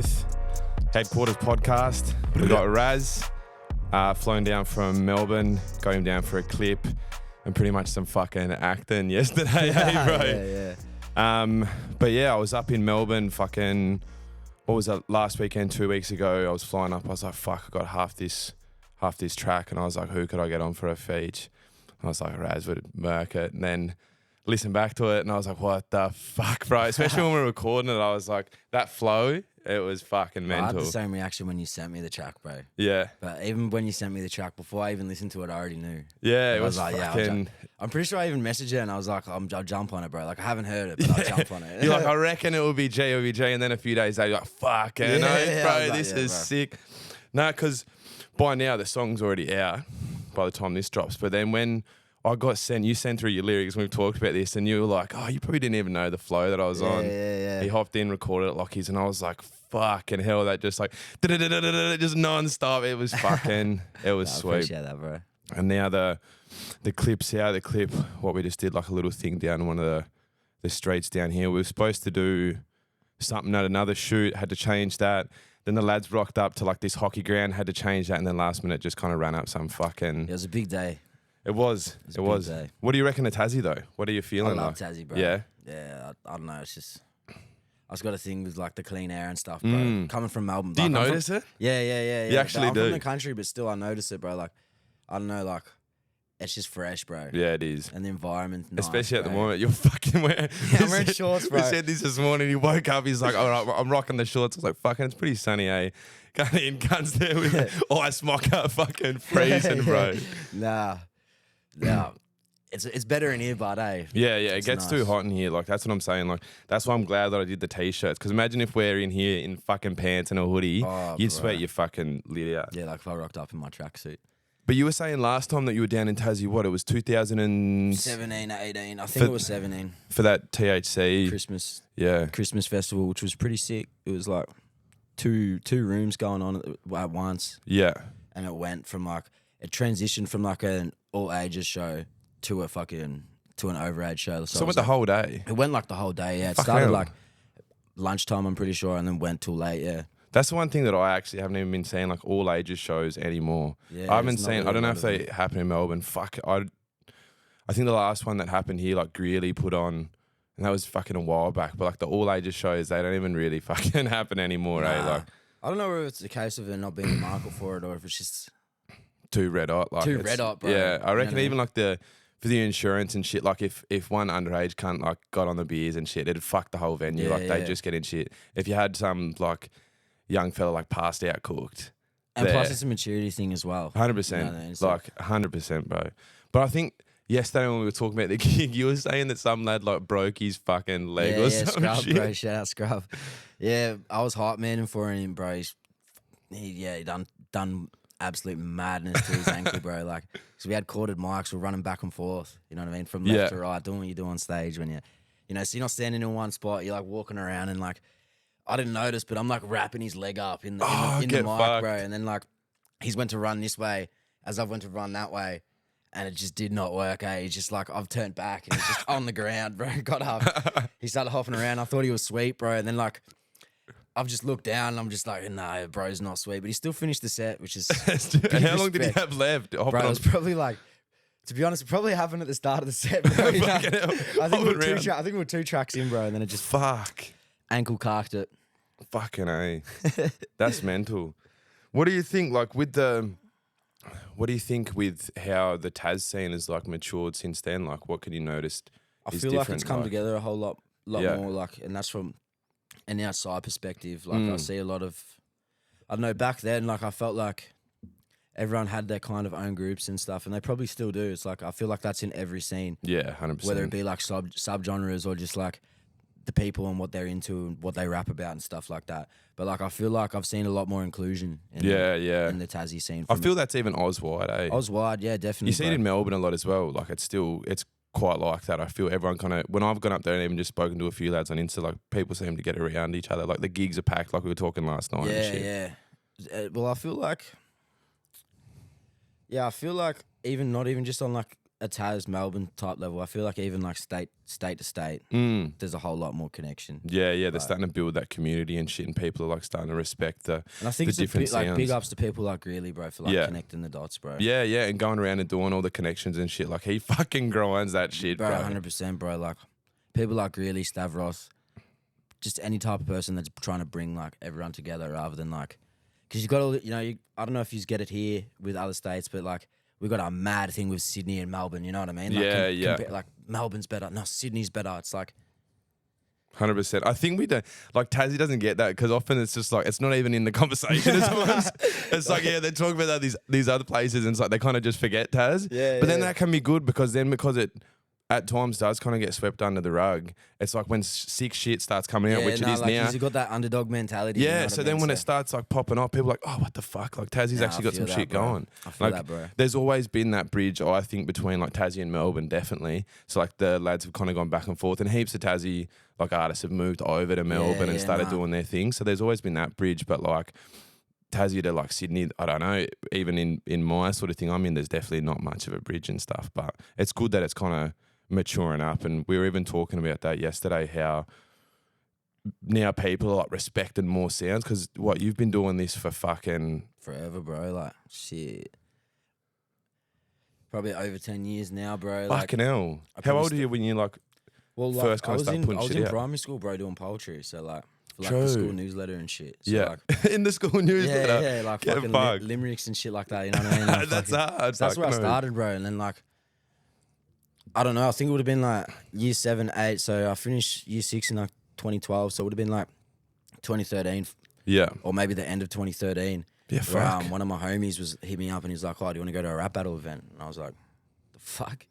Penrith Headquarters podcast. We got Raaz flown down from Melbourne, got him down for a clip and pretty much some fucking acting yesterday, hey bro? Yeah. But yeah, I was up in Melbourne fucking, what was that, last weekend, 2 weeks ago. I was flying up, I was like, fuck, I got half this track, and I was like, who could I get on for a feature? I was like, Raaz would murk it. And then listen back to it and I was like, what the fuck, bro? Especially when we were recording it, I was like, that flow, it was fucking mental. I had the same reaction when you sent me the track, bro. Yeah. But even when you sent me the track, before I even listened to it, I already knew. Yeah, it I was like, fucking... I'm pretty sure I even messaged it and I was like, I'll jump on it, bro. Like, I haven't heard it, but I'll jump on it. You're like, I reckon it will be G, and then a few days later, you're like, fuck, bro, this is sick. No, because by now the song's already out by the time this drops. But then when I got sent, you sent through your lyrics when we talked about this, and you were like, oh, you probably didn't even know the flow that I was on. Yeah. He hopped in, recorded it Lockie's, and I was like, fucking hell, that just like, just non-stop. It was fucking, it was sweet. I appreciate that, bro. And now the clip's out, the clip, what we just did, like a little thing down one of the streets down here. We were supposed to do something at another shoot, had to change that. Then the lads rocked up to like this hockey ground, had to change that, and then last minute just kind of ran up some fucking... It was a big day. It was. What do you reckon of Tassie though? What are you feeling? I love Tassie, bro. Yeah? Yeah, I don't know. It's just... I just got a thing with like the clean air and stuff, bro. Coming from Melbourne. Do you notice it? Yeah. You actually I'm do? from the country, but still I notice it, bro. Like, I don't know, like, it's just fresh, bro. Yeah, it is. And the environment's nice, especially at the bro. moment, you're fucking wearing... Yeah, I'm wearing shorts, bro. We said this morning, he woke up, he's like, all right, I'm rocking the shorts. I was like, fucking, it's pretty sunny, eh? Going in guns there with ice mocha, fucking freezing, bro. Nah. It's better in here, but Yeah, it gets nice. too hot in here. Like, that's what I'm saying. Like, that's why I'm glad that I did the t-shirts. Because imagine if we're in here in fucking pants and a hoodie, you'd sweat your fucking lid out. Yeah, like if I rocked up in my tracksuit. But you were saying last time that you were down in Tassie, what? It was 17 or 18. I think it was 17. For that THC. Christmas festival, which was pretty sick. It was like two rooms going on at once. Yeah. And it went from like, it transitioned from like an all ages show to an overage show. So it went the whole day? It went like the whole day, yeah. It started like lunchtime, I'm pretty sure, and then went till late, yeah. That's the one thing that I actually haven't even been seeing, like all ages shows anymore. Yeah, I haven't seen, I don't know if they happen in Melbourne. Fuck, I think the last one that happened here, like Greeley put on, and that was fucking a while back, but like the all ages shows, they don't even really fucking happen anymore, eh? Like, I don't know if it's the case of there not being a market for it or if it's just... Too red hot. Like too red hot, bro. Yeah, I reckon even like for the insurance and shit, like if one underage cunt like got on the beers and shit, it'd fuck the whole venue. Yeah, they'd just get in shit. If you had some like young fella like passed out cooked. And plus it's a maturity thing as well. 100%. Like 100%, bro. But I think yesterday when we were talking about the gig, you were saying that some lad like broke his fucking leg or some Scrub, shit. Bro, shout out Scrub. Yeah, I was hype manning for him, bro. He done absolute madness to his ankle, bro. Like, because we had corded mics, we're running back and forth. You know what I mean? From left to right, doing what you do on stage when so you're not standing in one spot. You're like walking around and like, I didn't notice, but I'm like wrapping his leg up in the mic, fucked. bro. And then like, he's went to run this way as I've went to run that way, and it just did not work. He's just like, I've turned back and he's just on the ground, bro. Got up, he started hopping around. I thought he was sweet, bro. And then like, I've just looked down and I'm just like, nah, bro's not sweet. But he still finished the set, which is... And how long did he have left? Bro, it was probably like... To be honest, it probably happened at the start of the set, bro. I think we were two tracks in, bro, and then it just... Fuck. Ankle carked it. Fucking A. That's mental. What do you think, like, with the... What do you think with how the Taz scene has, like, matured since then? Like, what can you notice I feel like it's come together a whole lot more, like... And that's from... an outside perspective, like I see a lot of, I don't know, back then, like I felt like everyone had their kind of own groups and stuff, and they probably still do. It's like, I feel like that's in every scene. Yeah, 100%. Whether it be like sub-genres or just like the people and what they're into and what they rap about and stuff like that. But like, I feel like I've seen a lot more inclusion in the Tassie scene. I feel that's even Oz-wide, eh? Oz-wide, yeah, definitely. You see it in Melbourne a lot as well. Like, it's quite like that. I feel everyone kind of, when I've gone up there and even just spoken to a few lads on Insta, like people seem to get around each other. Like the gigs are packed, like we were talking last night. And shit. Well, I feel like even not even just on like a Taz Melbourne type level, I feel like even like state to state, there's a whole lot more connection. Yeah, they're starting to build that community and shit, and people are like starting to respect the And I think the it's different like sounds. big ups to people like Greeley, bro, for like connecting the dots, bro. Yeah, and going around and doing all the connections and shit. Like he fucking grinds that shit, bro. 100%, bro. Like people like Greeley, Stavros, just any type of person that's trying to bring like everyone together rather than like, because you got all, I don't know if you get it here with other states, but like we got a mad thing with Sydney and Melbourne. You know what I mean? Like, like Melbourne's better, no, Sydney's better. It's like 100%. I think we don't, like Tassie doesn't get that because often it's just like, it's not even in the conversation as much. It's like, they're talking about these other places and it's like they kind of just forget Taz. But then that can be good because it at times does kind of get swept under the rug. It's like when sick shit starts coming out, which it is now. You got that underdog mentality. Yeah, you know so then when it starts like popping up, people are like, oh, what the fuck? Like Tassie's actually got some shit going. I feel like, that, bro. There's always been that bridge, I think, between like Tassie and Melbourne, definitely. So like the lads have kind of gone back and forth, and heaps of Tassie like artists have moved over to Melbourne and started doing their thing. So there's always been that bridge, but like Tassie to like Sydney, I don't know, even in my sort of thing I'm in, there's definitely not much of a bridge and stuff. But it's good that it's kind of maturing up, and we were even talking about that yesterday, how now people are like respecting more sounds because you've been doing this for fucking forever, bro. Like shit, probably over 10 years now, bro. Fucking hell. How old are you when you like first kind of start putting shit out? I was in primary school, bro, doing poetry. So like for like the school newsletter and shit. So like, in the school newsletter. Yeah, like fucking limericks and shit like that. You know what I mean? Like, that's hard. That's where I started, bro. And then like, I don't know. I think it would have been like year 7, 8. So I finished year 6 in like 2012. So it would have been like 2013. Yeah. Or maybe the end of 2013. Yeah, fuck. Where, one of my homies hit me up and he's like, oh, do you want to go to a rap battle event? And I was like, the fuck?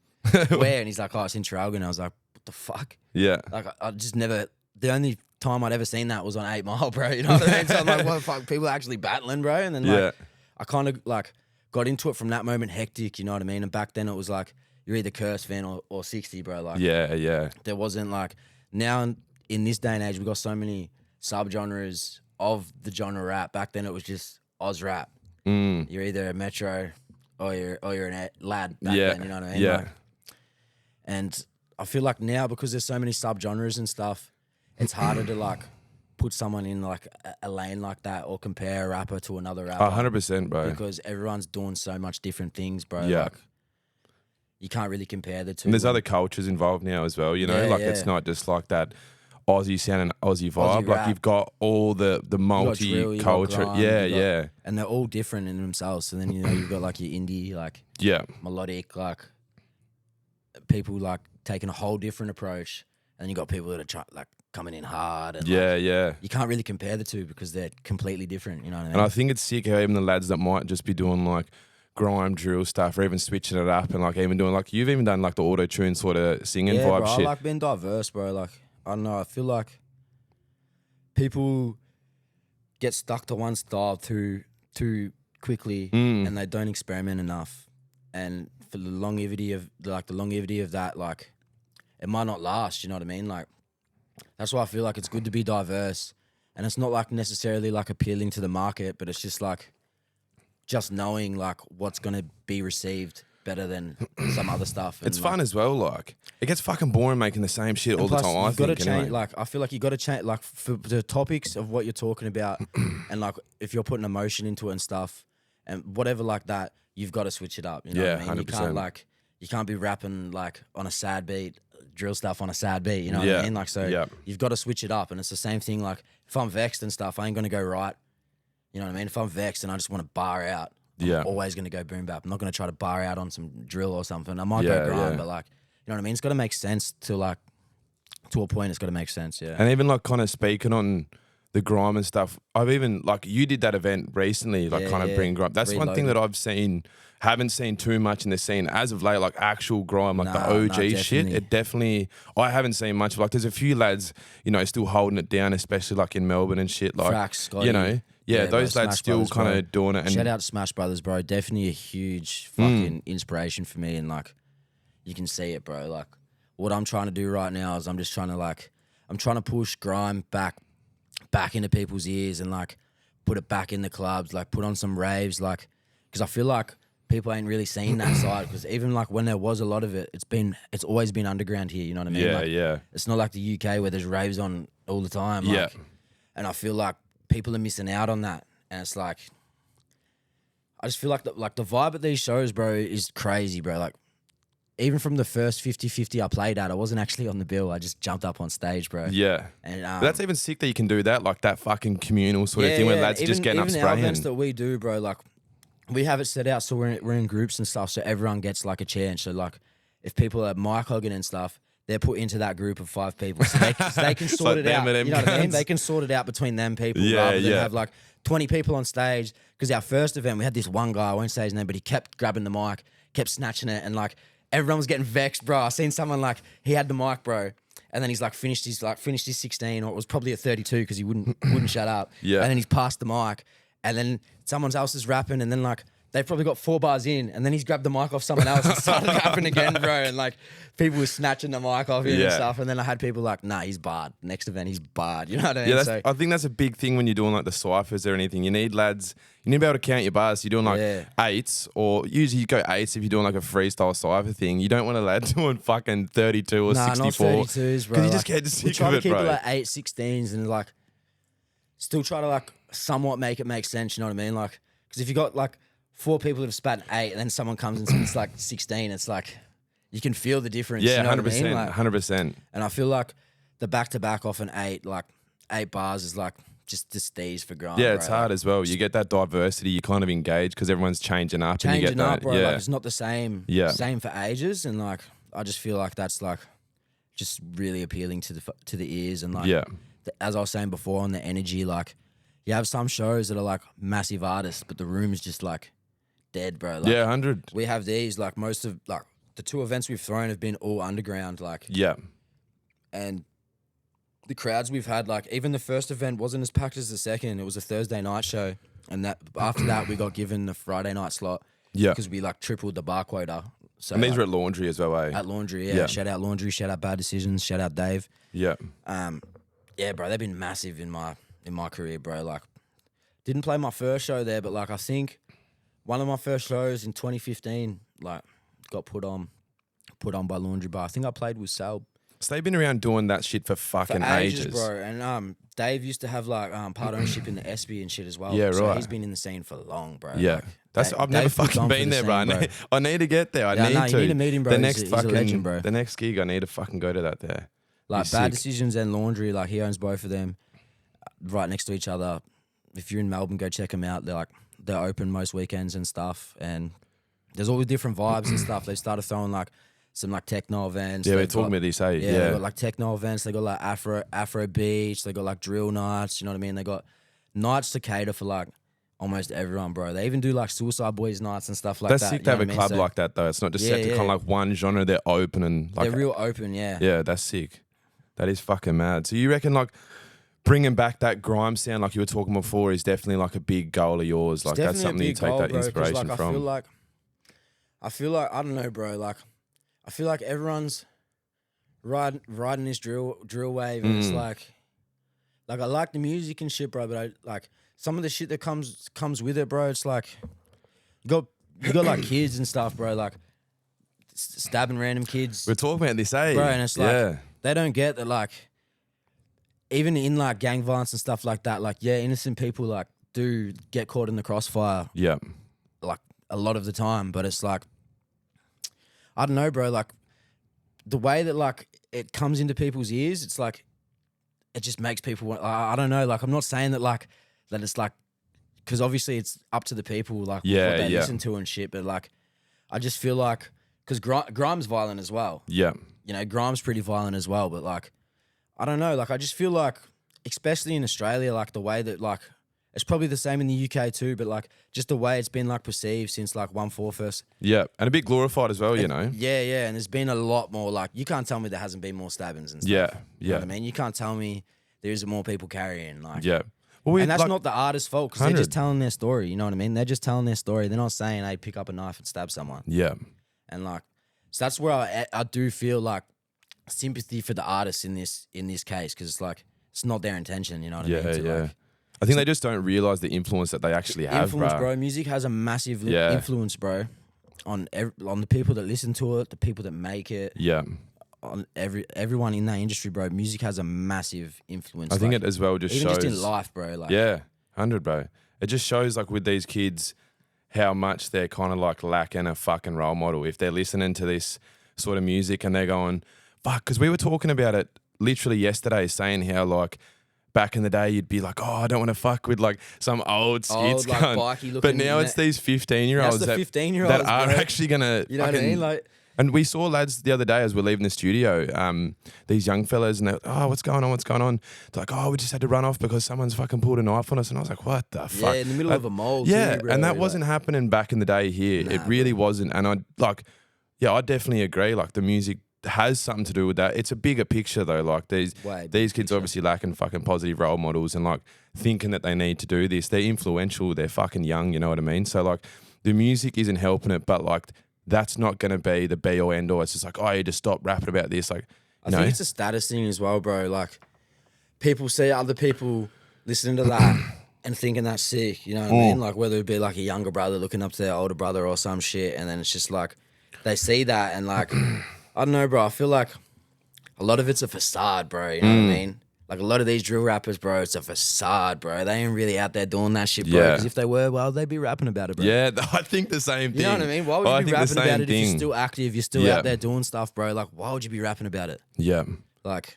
Where? And he's like, oh, it's in Traralgon. And I was like, what the fuck? Yeah. Like, I just never, the only time I'd ever seen that was on 8 Mile, bro. You know what I mean? So I'm like, what the fuck? People are actually battling, bro. And then like, I kind of like got into it from that moment, hectic, you know what I mean? And back then it was like, you're either Curse fan or 60, bro. Like, yeah. There wasn't like, now in this day and age, we got so many subgenres of the genre rap. Back then it was just Oz rap. You're either a Metro or you're an lad back then, you know what I mean? Yeah. Like, and I feel like now, because there's so many subgenres and stuff, it's harder to like put someone in like a lane like that or compare a rapper to another rapper. 100%, bro. Because everyone's doing so much different things, bro. Yeah. Like, you can't really compare the two. And there's other cultures involved now as well, you know? It's not just like that Aussie sound and Aussie vibe. Like you've got all the multi-culture. Yeah. And they're all different in themselves. So then, you've got like your indie, like melodic, like people like taking a whole different approach. And then you got people that are like coming in hard. And you can't really compare the two because they're completely different, you know what I mean? And I think it's sick how even the lads that might just be doing like grime drill stuff or even switching it up and like even doing like, you've even done like the auto-tune sort of singing vibe bro, shit. I like being diverse, bro. Like, I don't know, I feel like people get stuck to one style too quickly and they don't experiment enough. And for the longevity of that, like, it might not last, you know what I mean? Like, that's why I feel like it's good to be diverse. And it's not like necessarily like appealing to the market, but it's just like just knowing like what's gonna be received better than some other stuff. And it's fun as well. Like, it gets fucking boring making the same shit all the time. I think. Change, like, I feel like you got to change, like, for the topics of what you're talking about, and like if you're putting emotion into it and stuff, and whatever like that, you've got to switch it up. You know what I mean? 100%. You can't be rapping like on a sad beat, drill stuff on a sad beat. You know what I mean? Like, so you've got to switch it up, and it's the same thing. Like, if I'm vexed and stuff, I ain't gonna go right. You know what I mean? If I'm vexed and I just want to bar out, I'm always going to go boom bap. I'm not going to try to bar out on some drill or something. I might go grime, but like, you know what I mean? It's got to make sense to like, to a point, it's got to make sense, yeah. And even like kind of speaking on the grime and stuff, I've even, like, you did that event recently, like kind of bring grime. That's one thing that I've seen, haven't seen too much in the scene as of late, like actual grime, like the OG shit. It definitely, I haven't seen much. Like, there's a few lads, still holding it down, especially like in Melbourne and shit. Like, Frax, Scotty. Those bro, lads still kind of doing it. And shout out to Smash Brothers, bro. Definitely a huge fucking inspiration for me. And like, you can see it, bro. Like, what I'm trying to do right now is I'm just trying to push grime back into people's ears and like put it back in the clubs, like put on some raves, like, because I feel like people ain't really seen that side, because even like when there was a lot of it, it's always been underground here. You know what I mean? Yeah, Like, yeah. it's not like the UK where there's raves on all the time. Like, Yeah. and I feel like people are missing out on that. And it's like, I just feel like the vibe at these shows, bro, is crazy, bro. Like, even from the first 50-50 I played at, I wasn't actually on the bill. I just jumped up on stage, bro. Yeah. And But that's even sick that you can do that, like that fucking communal sort of thing where lads are just getting up even our events spraying. that we do, bro, like, we have it set out so we're in groups and stuff, so everyone gets like a chance. So like, if people are mic hogging and stuff, they're put into that group of 5 people, so they can sort like it them out. and them You know what I mean? cunts. They can sort it out between them people, Yeah, rather than yeah. have like 20 people on stage. Because our first event, we had this one guy, I won't say his name, but he kept grabbing the mic, kept snatching it, and like everyone was getting vexed, bro. I seen someone like, he had the mic, bro, and then he's like finished his 16, or it was probably a 32 because he wouldn't shut up. Yeah. And then he's passed the mic, and then someone else is rapping, and then like they've probably got 4 bars in, and then he's grabbed the mic off someone else and started rapping again, bro. And like people were snatching the mic off him and Yeah. stuff. And then I had people like, nah, he's barred. Next event, he's barred. You know what I mean? Yeah, So, I think that's a big thing when you're doing like the ciphers or anything. You need lads, you need to be able to count your bars. You're doing like Yeah. 8s, or usually you go 8s if you're doing like a freestyle cipher thing. You don't want a lad doing fucking 32 or nah, 64. not 32s, bro. Because you Like, just get we sick try of to it, keep bro. it like 8, 16s and like still try to like somewhat make it make sense. You know what I mean? Like, because if you got like 4 people who've spat 8 and then someone comes and spits like 16, it's like you can feel the difference. Yeah, you know 100%. what I mean? Like, 100%. and I feel like the back-to-back off an 8, like 8 bars is like just these for grime. Yeah, bro. it's hard as well. You get that diversity. You kind of engage because everyone's changing up, and you Changing get that. up, bro. Yeah, Like, it's not the same. Yeah. Same for ages, and like I just feel like that's like just really appealing to the ears, and like yeah, as I was saying before on the energy, like you have some shows that are like massive artists, but the room is just like dead, bro. Like, yeah, 100. we have these like most of like the 2 events we've thrown have been all underground, like, Yeah, and the crowds we've had, like even the first event wasn't as packed as the second. It was a Thursday night show, and that after that we got given the Friday night slot yeah. because we like tripled the bar quota. So And these like, were at Laundry as well, eh? at Laundry, yeah. Yeah. Shout out Laundry, shout out Bad Decisions, shout out Dave. Yeah, Yeah, bro, they've been massive in my career, bro. Like, didn't play my first show there, but like I think one of my first shows in 2015, like, got put on by Laundry Bar. I think I played with Sal so they've been around doing that shit for for fucking ages, ages. bro. And Dave used to have like part ownership in the SB and shit as well. Yeah, So right. he's been in the scene for long, bro. Yeah, Like, that's Dave- I've never Dave puts fucking on for been the there, bro. scene, I need to get there. I Yeah, need no, you to. need to meet him, bro. The He's next a- he's a fucking legend, bro. The next gig, I need to fucking go to that there. Like Be Bad sick. Decisions and Laundry, like he owns both of them, right next to each other. If you're in Melbourne, go check them out. They're open most weekends and stuff, and there's always different vibes and stuff. They've started throwing like some like techno events. Yeah, we're They've talking got- about this, eh? Yeah, Yeah, they got like techno events. They got like Afro beach. They got like drill nights. You know what I mean? They got nights to cater for like almost everyone, bro. They even do like Suicide Boys nights and stuff like that's that. sick you to know have a what I mean? club So like that, though. It's not just Yeah, set to yeah. kind of like one genre. They're open and like they're real open, yeah. yeah, that's sick. That is fucking mad. So you reckon like bringing back that grime sound, like you were talking before, is definitely like a big goal of yours. Like that's Definitely a something you big take goal, that bro, 'cause, inspiration like, from. I feel like I don't know, bro. Like I feel like everyone's riding this drill wave, and it's like I like the music and shit, bro. But I like some of the shit that comes with it, bro. It's like you got like kids and stuff, bro. Like stabbing random kids, We're talking about this, eh? bro. And it's like yeah, they don't get that, like even in like gang violence and stuff like that. Like yeah, innocent people like do get caught in the crossfire, yeah, like a lot of the time, but it's like I don't know, bro, like the way that like it comes into people's ears, it's like it just makes people want, I don't know, like I'm not saying that it's like because obviously it's up to the people like Yeah, what they yeah. listen to and shit, but like I just feel like because grime's violent as well, yeah, you know, grime's pretty violent as well, but like I don't know, like I just feel like especially in Australia, like the way that like it's probably the same in the UK too, but like just the way it's been like perceived since like 1-4 first. yeah, and a bit glorified as well, you know. Yeah, yeah, and there's been a lot more. Like you can't tell me there hasn't been more stabbings and stuff. Yeah, You know yeah, what I mean, you can't tell me there isn't more people carrying. Like, yeah. Well, we and that's like, not the artist's fault because they're 100. just telling their story. You know what I mean? They're just telling their story. They're not saying, "Hey, pick up a knife and stab someone." Yeah, And like, so that's where I do feel like sympathy for the artists in this case because it's like it's not their intention. You know what I yeah, mean? To, yeah. like, I think they just don't realize the influence that they actually have, influence, bro. bro. Music has a massive Yeah. influence, bro. on the people that listen to it, the people that make it, Yeah. on everyone in that industry, bro. Music has a massive influence. I think it as well just even shows. just in life, bro. Like, Yeah, 100, bro. It just shows like with these kids how much they're kind of like lacking a fucking role model if they're listening to this sort of music and they're going, fuck, because we were talking about it literally yesterday, saying how like back in the day you'd be like, oh, I don't want to fuck with like some old skits, like bikey looking. but now it's these 15-year-olds That's the 15-year-olds that are bro. actually gonna, you know what I mean? Like, and we saw lads the other day as we're leaving the studio, these young fellas, and they're, oh, what's going on? They're like, oh, we just had to run off because someone's fucking pulled a knife on us. And I was like, what the fuck? yeah, in the middle of a mall. Yeah, too, bro. and that wasn't happening back in the day here. Nah, it really wasn't. And I definitely agree. Like the music has something to do with that. It's a bigger picture though. Like these kids obviously lacking fucking positive role models and like thinking that they need to do this. They're influential. They're fucking young. You know what I mean? So like the music isn't helping it, but like that's not going to be the be or end all. It's just like, oh, you just stop rapping about this. Like, I think it's a status thing as well, bro. Like people see other people listening to that and thinking that's sick. You know what I mean? Like whether it be like a younger brother looking up to their older brother or some shit, and then it's just like they see that and like I don't know, bro. I feel like a lot of it's a facade, bro. You know what I mean? Like a lot of these drill rappers, bro, it's a facade, bro. They ain't really out there doing that shit, bro. Because if they were, well, they'd be rapping about it, bro. Yeah, I think the same thing. You know what I mean? Why would you be rapping about it if you're still active, you're still out there doing stuff, bro? Like, why would you be rapping about it? Yeah. Like,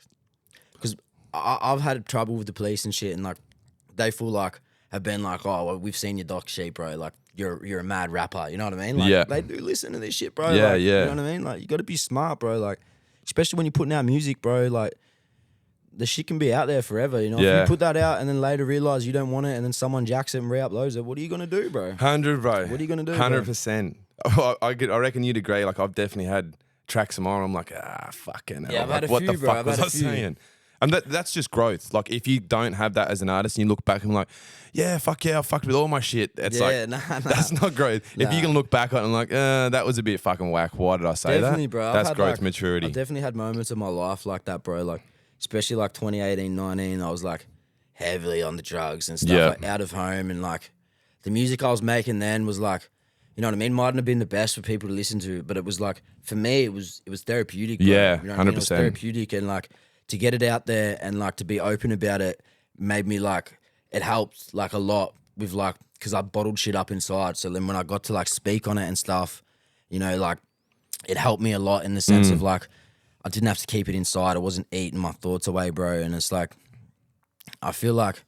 because I've had trouble with the police and shit, and like, they feel like, have been like, oh, well, we've seen your doc sheet, bro. Like, you're a mad rapper. You know what I mean? Like, they do listen to this shit, bro. Yeah, like, yeah. You know what I mean? Like, you got to be smart, bro. Like, especially when you're putting out music, bro. Like, the shit can be out there forever, you know. If you put that out and then later realize you don't want it, and then someone jacks it and re-uploads it, what are you gonna do, bro? 100, bro. What are you gonna do? 100%. I reckon you'd agree. Like I've definitely had tracks of mine. I'm like, fucking hell. Yeah, I've had a what few, the bro. fuck I've was had I a few. saying? And that's just growth. Like if you don't have that as an artist and you look back and like, yeah, fuck yeah, I fucked with all my shit. It's that's not growth. If you can look back on it and like, that was a bit fucking whack. Why did I say definitely, that? Bro. That's growth, maturity. I've definitely had moments in my life like that, bro. Like especially like 2018, 19, I was like heavily on the drugs and stuff, like out of home, and like the music I was making then was like, you know what I mean? Mightn't have been the best for people to listen to, but it was like for me, it was therapeutic. Bro. Yeah, you know 100%. I mean? It was therapeutic, and like to get it out there and like to be open about it made me like it helped like a lot with like because I bottled shit up inside. So then when I got to like speak on it and stuff, you know, like it helped me a lot in the sense of like I didn't have to keep it inside. I wasn't eating my thoughts away, bro. And it's like I feel like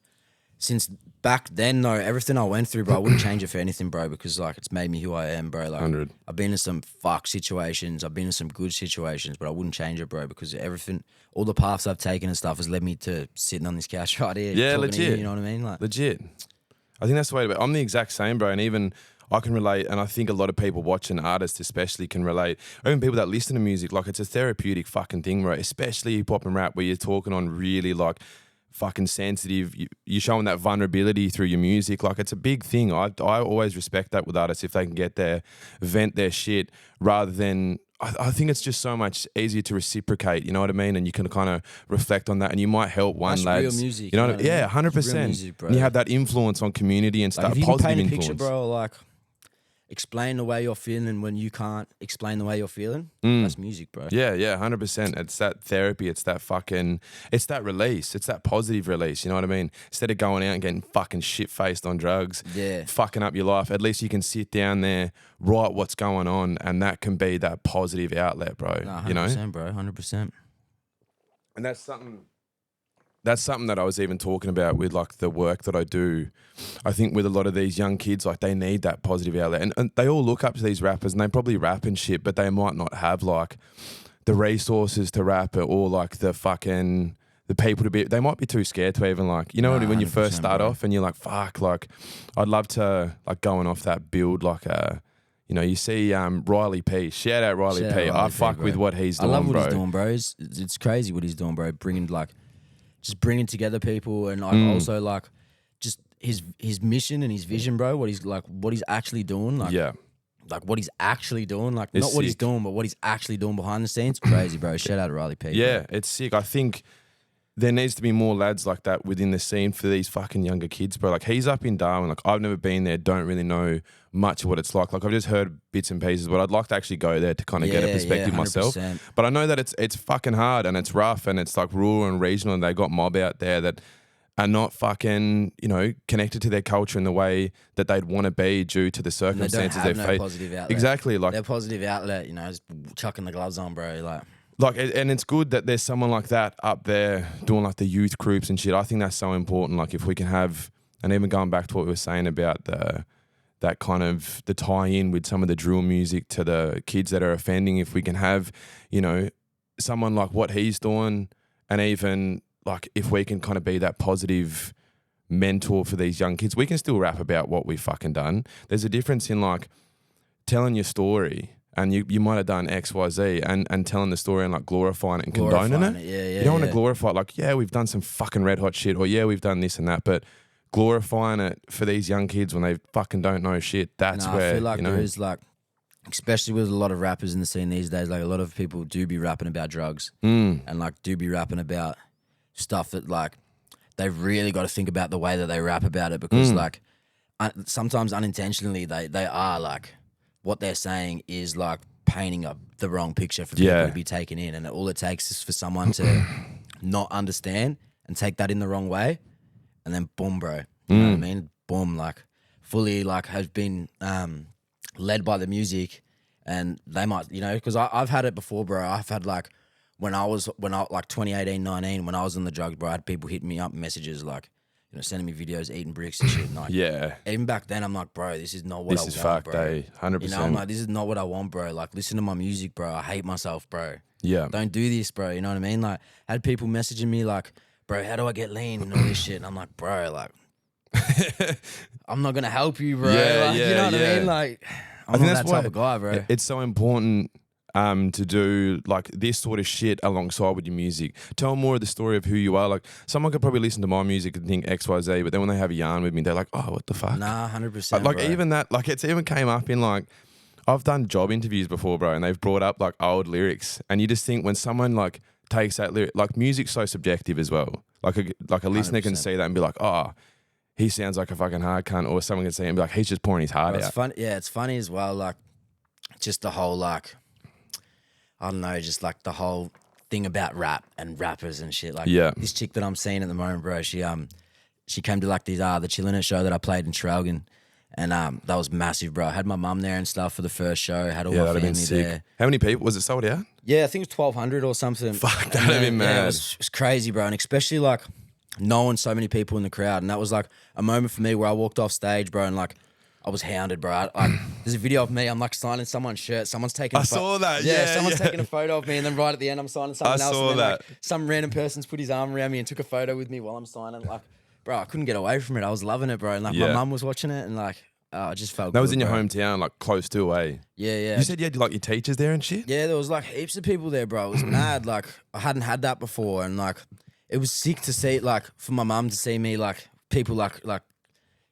since back then, though, everything I went through, bro, I wouldn't change it for anything, bro, because like it's made me who I am, bro. Like 100. I've been in some fuck situations, I've been in some good situations, but I wouldn't change it, bro, because everything, all the paths I've taken and stuff has led me to sitting on this couch right here. Yeah, legit. To you, you know what I mean? Like legit. I think that's the way to be. I'm the exact same, bro, and even I can relate, and I think a lot of people watching, artists especially, can relate. Or even people that listen to music, like it's a therapeutic fucking thing, bro. Especially hip hop and rap, where you're talking on really like fucking sensitive. You're showing that vulnerability through your music. Like it's a big thing. I always respect that with artists if they can get there, vent their shit, rather than. I think it's just so much easier to reciprocate. You know what I mean? And you can kind of reflect on that, and you might help one that's lads. real music. You know what I mean? Yeah, 100%. And you have that influence on community and stuff. Like if you positive can paint a influence. picture, bro, like explain the way you're feeling when you can't explain the way you're feeling. That's music, bro. Yeah, 100%. It's that therapy. It's that fucking. It's that release. It's that positive release. You know what I mean? Instead of going out and getting fucking shit faced on drugs, fucking up your life. At least you can sit down there, write what's going on, and that can be that positive outlet, bro. Nah, 100%, you know, bro, 100%. And that's something. That's something that I was even talking about with like the work that I do. I think with a lot of these young kids, like they need that positive outlet, and they all look up to these rappers, and they probably rap and shit, but they might not have like the resources to rap it, or like the people to be. They might be too scared to even like, you know, when you first start off and you're like, fuck, like I'd love to like going off that build like you know, you see Riley P. Shout out Riley P. I fuck with what he's doing, bro. I love what he's doing, bro. It's crazy what he's doing, bro. Bringing together people, and like also like just his mission and his vision, bro. What he's actually doing, like what he's actually doing, like it's not sick. what he's doing, but what he's actually doing behind the scenes. Crazy, bro. Shout out to Riley P. Yeah, bro. it's sick. I think there needs to be more lads like that within the scene for these fucking younger kids, bro. Like, he's up in Darwin. Like, I've never been there, don't really know much of what it's like. Like, I've just heard bits and pieces, but I'd like to actually go there to kind of get a perspective myself. But I know that it's fucking hard and it's rough and it's like rural and regional, and they got mob out there that are not fucking, you know, connected to their culture in the way that they'd want to be due to the circumstances they they don't have no positive outlet. Exactly. Like, their positive outlet, you know, is chucking the gloves on, bro. Like, and it's good that there's someone like that up there doing like the youth groups and shit. I think that's so important. Like, if we can have, and even going back to what we were saying about that kind of the tie-in with some of the drill music to the kids that are offending, if we can have, you know, someone like what he's doing, and even like if we can kind of be that positive mentor for these young kids, we can still rap about what we've fucking done. There's a difference in like telling your story. And you might have done X, Y, Z and telling the story and like glorifying it and condoning it. Yeah, you don't want to glorify it like, yeah, we've done some fucking red hot shit, or yeah, we've done this and that. But glorifying it for these young kids when they fucking don't know shit, that's where, I feel like you know, there is like, especially with a lot of rappers in the scene these days, like a lot of people do be rapping about drugs and like do be rapping about stuff that like they've really got to think about the way that they rap about it, because like sometimes unintentionally they are like, what they're saying is like painting up the wrong picture for people to be taken in, and all it takes is for someone to not understand and take that in the wrong way, and then boom, bro. You know what I mean? Boom, like fully like has been led by the music, and they might, you know, because I've had it before, bro. I've had like when I like 2018, 19, when I was on the drugs, bro, I had people hitting me up messages like, you know, sending me videos eating bricks and shit. And like, even back then, I'm like, bro, this is not what I want, fucked, bro. 100%. You know, I'm like, this is not what I want, bro. Like, listen to my music, bro. I hate myself, bro. Yeah. Don't do this, bro. You know what I mean? Like, I had people messaging me like, bro, how do I get lean and all this shit? And I'm like, bro, like, I'm not gonna help you, bro. Yeah, like, you know what I mean? Like, I'm not that type of guy, bro. It's so important to do like this sort of shit alongside with your music. Tell more of the story of who you are. Like, someone could probably listen to my music and think X, Y, Z, but then when they have a yarn with me, they're like, oh, what the fuck? Nah, 100%. Like, bro. even that, like, it's even came up in like, I've done job interviews before, bro, and they've brought up like old lyrics, and you just think when someone like takes that lyric, like, music's so subjective as well. Like a listener 100%. can see that and be like, oh, he sounds like a fucking hard cunt, or someone can see it and be like, he's just pouring his heart It's out. fun. Yeah, it's funny as well. Like, just the whole like, I don't know, just like the whole thing about rap and rappers and shit. Like, this chick that I'm seeing at the moment, bro, she came to like these the Chillin' It show that I played in Traralgon, and that was massive, bro. I had my mum there and stuff for the first show. Had all my family there. How many people was it sold out? Yeah, I think it was 1,200 or something. Fuck, that'd have been mad. Yeah, it was crazy, bro, and especially like knowing so many people in the crowd, and that was like a moment for me where I walked off stage, bro, and like, I was hounded, bro. There's a video of me. I'm like signing someone's shirt. Someone's taking. I saw that. Yeah, someone's taking a photo of me, and then right at the end, I'm signing someone else. saw and then, that. Like, some random person's put his arm around me and took a photo with me while I'm signing. Like, bro, I couldn't get away from it. I was loving it, bro. And like, my mum was watching it, and like, I just felt. That was in your bro. hometown, like close to, eh? Yeah. You said you had like your teachers there and shit. Yeah, there was like heaps of people there, bro. It was mad. Like, I hadn't had that before, and like, it was sick to see, like, for my mum to see me, like, people like.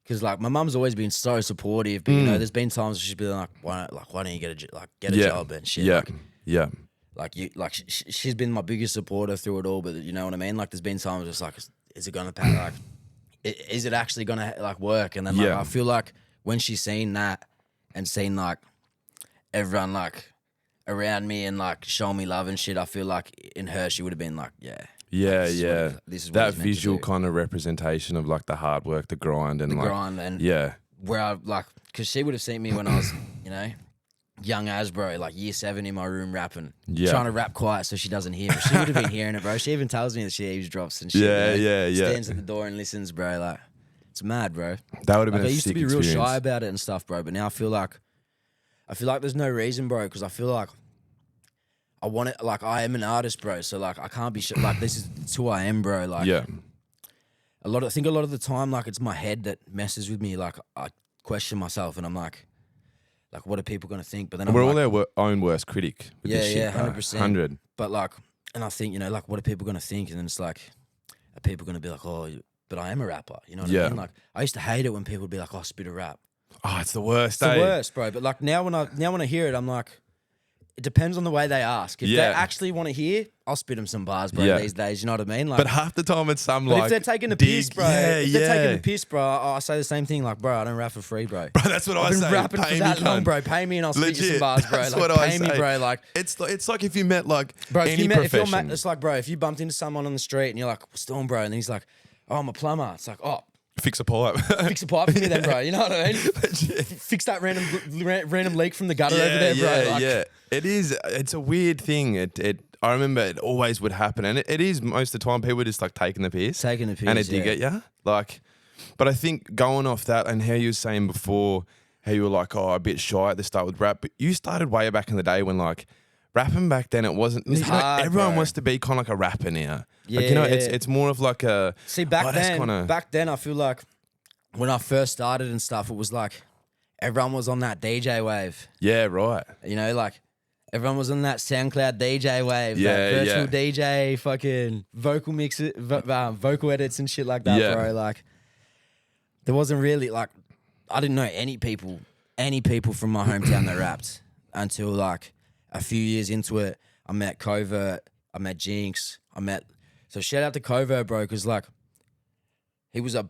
Because like my mum's always been so supportive, but you know, there's been times where she's been like, why don't you get a job and shit? She's been my biggest supporter through it all. But you know what I mean? Like, there's been times it's like, is it gonna like, is it actually gonna like work? And then like, I feel like when she's seen that and seen like everyone like around me and like showing me love and shit, I feel like in her she would have been like, this is what that visual kind of representation of like the hard work, the grind, and where I like, because she would have seen me when I was, you know, young as, bro, like year 7 in my room rapping, trying to rap quiet so she doesn't hear me. She would have been hearing it, bro. She even tells me that she eavesdrops and shit. Stands at the door and listens, bro. Like, it's mad, bro. That would have been. Like, I used to be real shy about it and stuff, bro. But now I feel like there's no reason, bro, because I feel like I want it. Like, I am an artist, bro. So like, I can't be like, this is who I am, bro. Like, I think a lot of the time, like, it's my head that messes with me. Like, I question myself, and I'm like, what are people gonna think? But then we're all our own worst critic. With this shit, 100%. 100. But like, and I think, you know, like, what are people gonna think? And then it's like, are people gonna be like, oh, but I am a rapper. You know what I mean? Like, I used to hate it when people would be like, oh, spit a rap. Oh, it's the worst. It's the worst, bro. But like now when I hear it, I'm like, it depends on the way they ask. If they Yeah. actually want to hear, I'll spit them some bars, bro. Yeah. These days, you know what I mean? Like, But half the time it's some but like if they're taking the dig- piss, bro, Yeah, if they're taking the piss, bro, I say the same thing. Like, bro, I don't rap for free, bro. Bro, that's what I I've been say. rapping Pay for me, that long, cunt. bro. Pay me and I'll spit you some Legit. bars, bro. That's Like, what I pay me, say. bro. Like, It's like if you met like bro, if any you met, if profession. you're met, it's like, bro, if you bumped into someone on the street and you're like, what's doing, bro? And he's like, oh, I'm a plumber. It's like, oh, Fix a pipe. fix a pipe for me then, bro. You know what I mean? Fix that random leak from the gutter over there, bro. Like, yeah. It is. It's a weird thing. I remember it always would happen, and it is most of the time people just like taking the piss, Taking the piss, and it did yeah. get ya. Like, but I think going off that and how you were saying before, how you were like, oh, a bit shy at the start with rap, but you started way back in the day when like rapping back then it wasn't. was hard, everyone bro. wants to be kind of like a rapper now. Yeah, like, you know, it's more of like a. See, back that's then, I feel like when I first started and stuff, it was like everyone was on that DJ wave. Yeah, right. You know, like everyone was on that SoundCloud DJ wave, Yeah, that virtual yeah. DJ, fucking vocal mixes, vocal edits and shit like that, Yeah. bro. Like there wasn't really like I didn't know any people from my hometown that rapped until like a few years into it. I met Covert, I met Jinx, so shout out to Covert, bro, because like he was a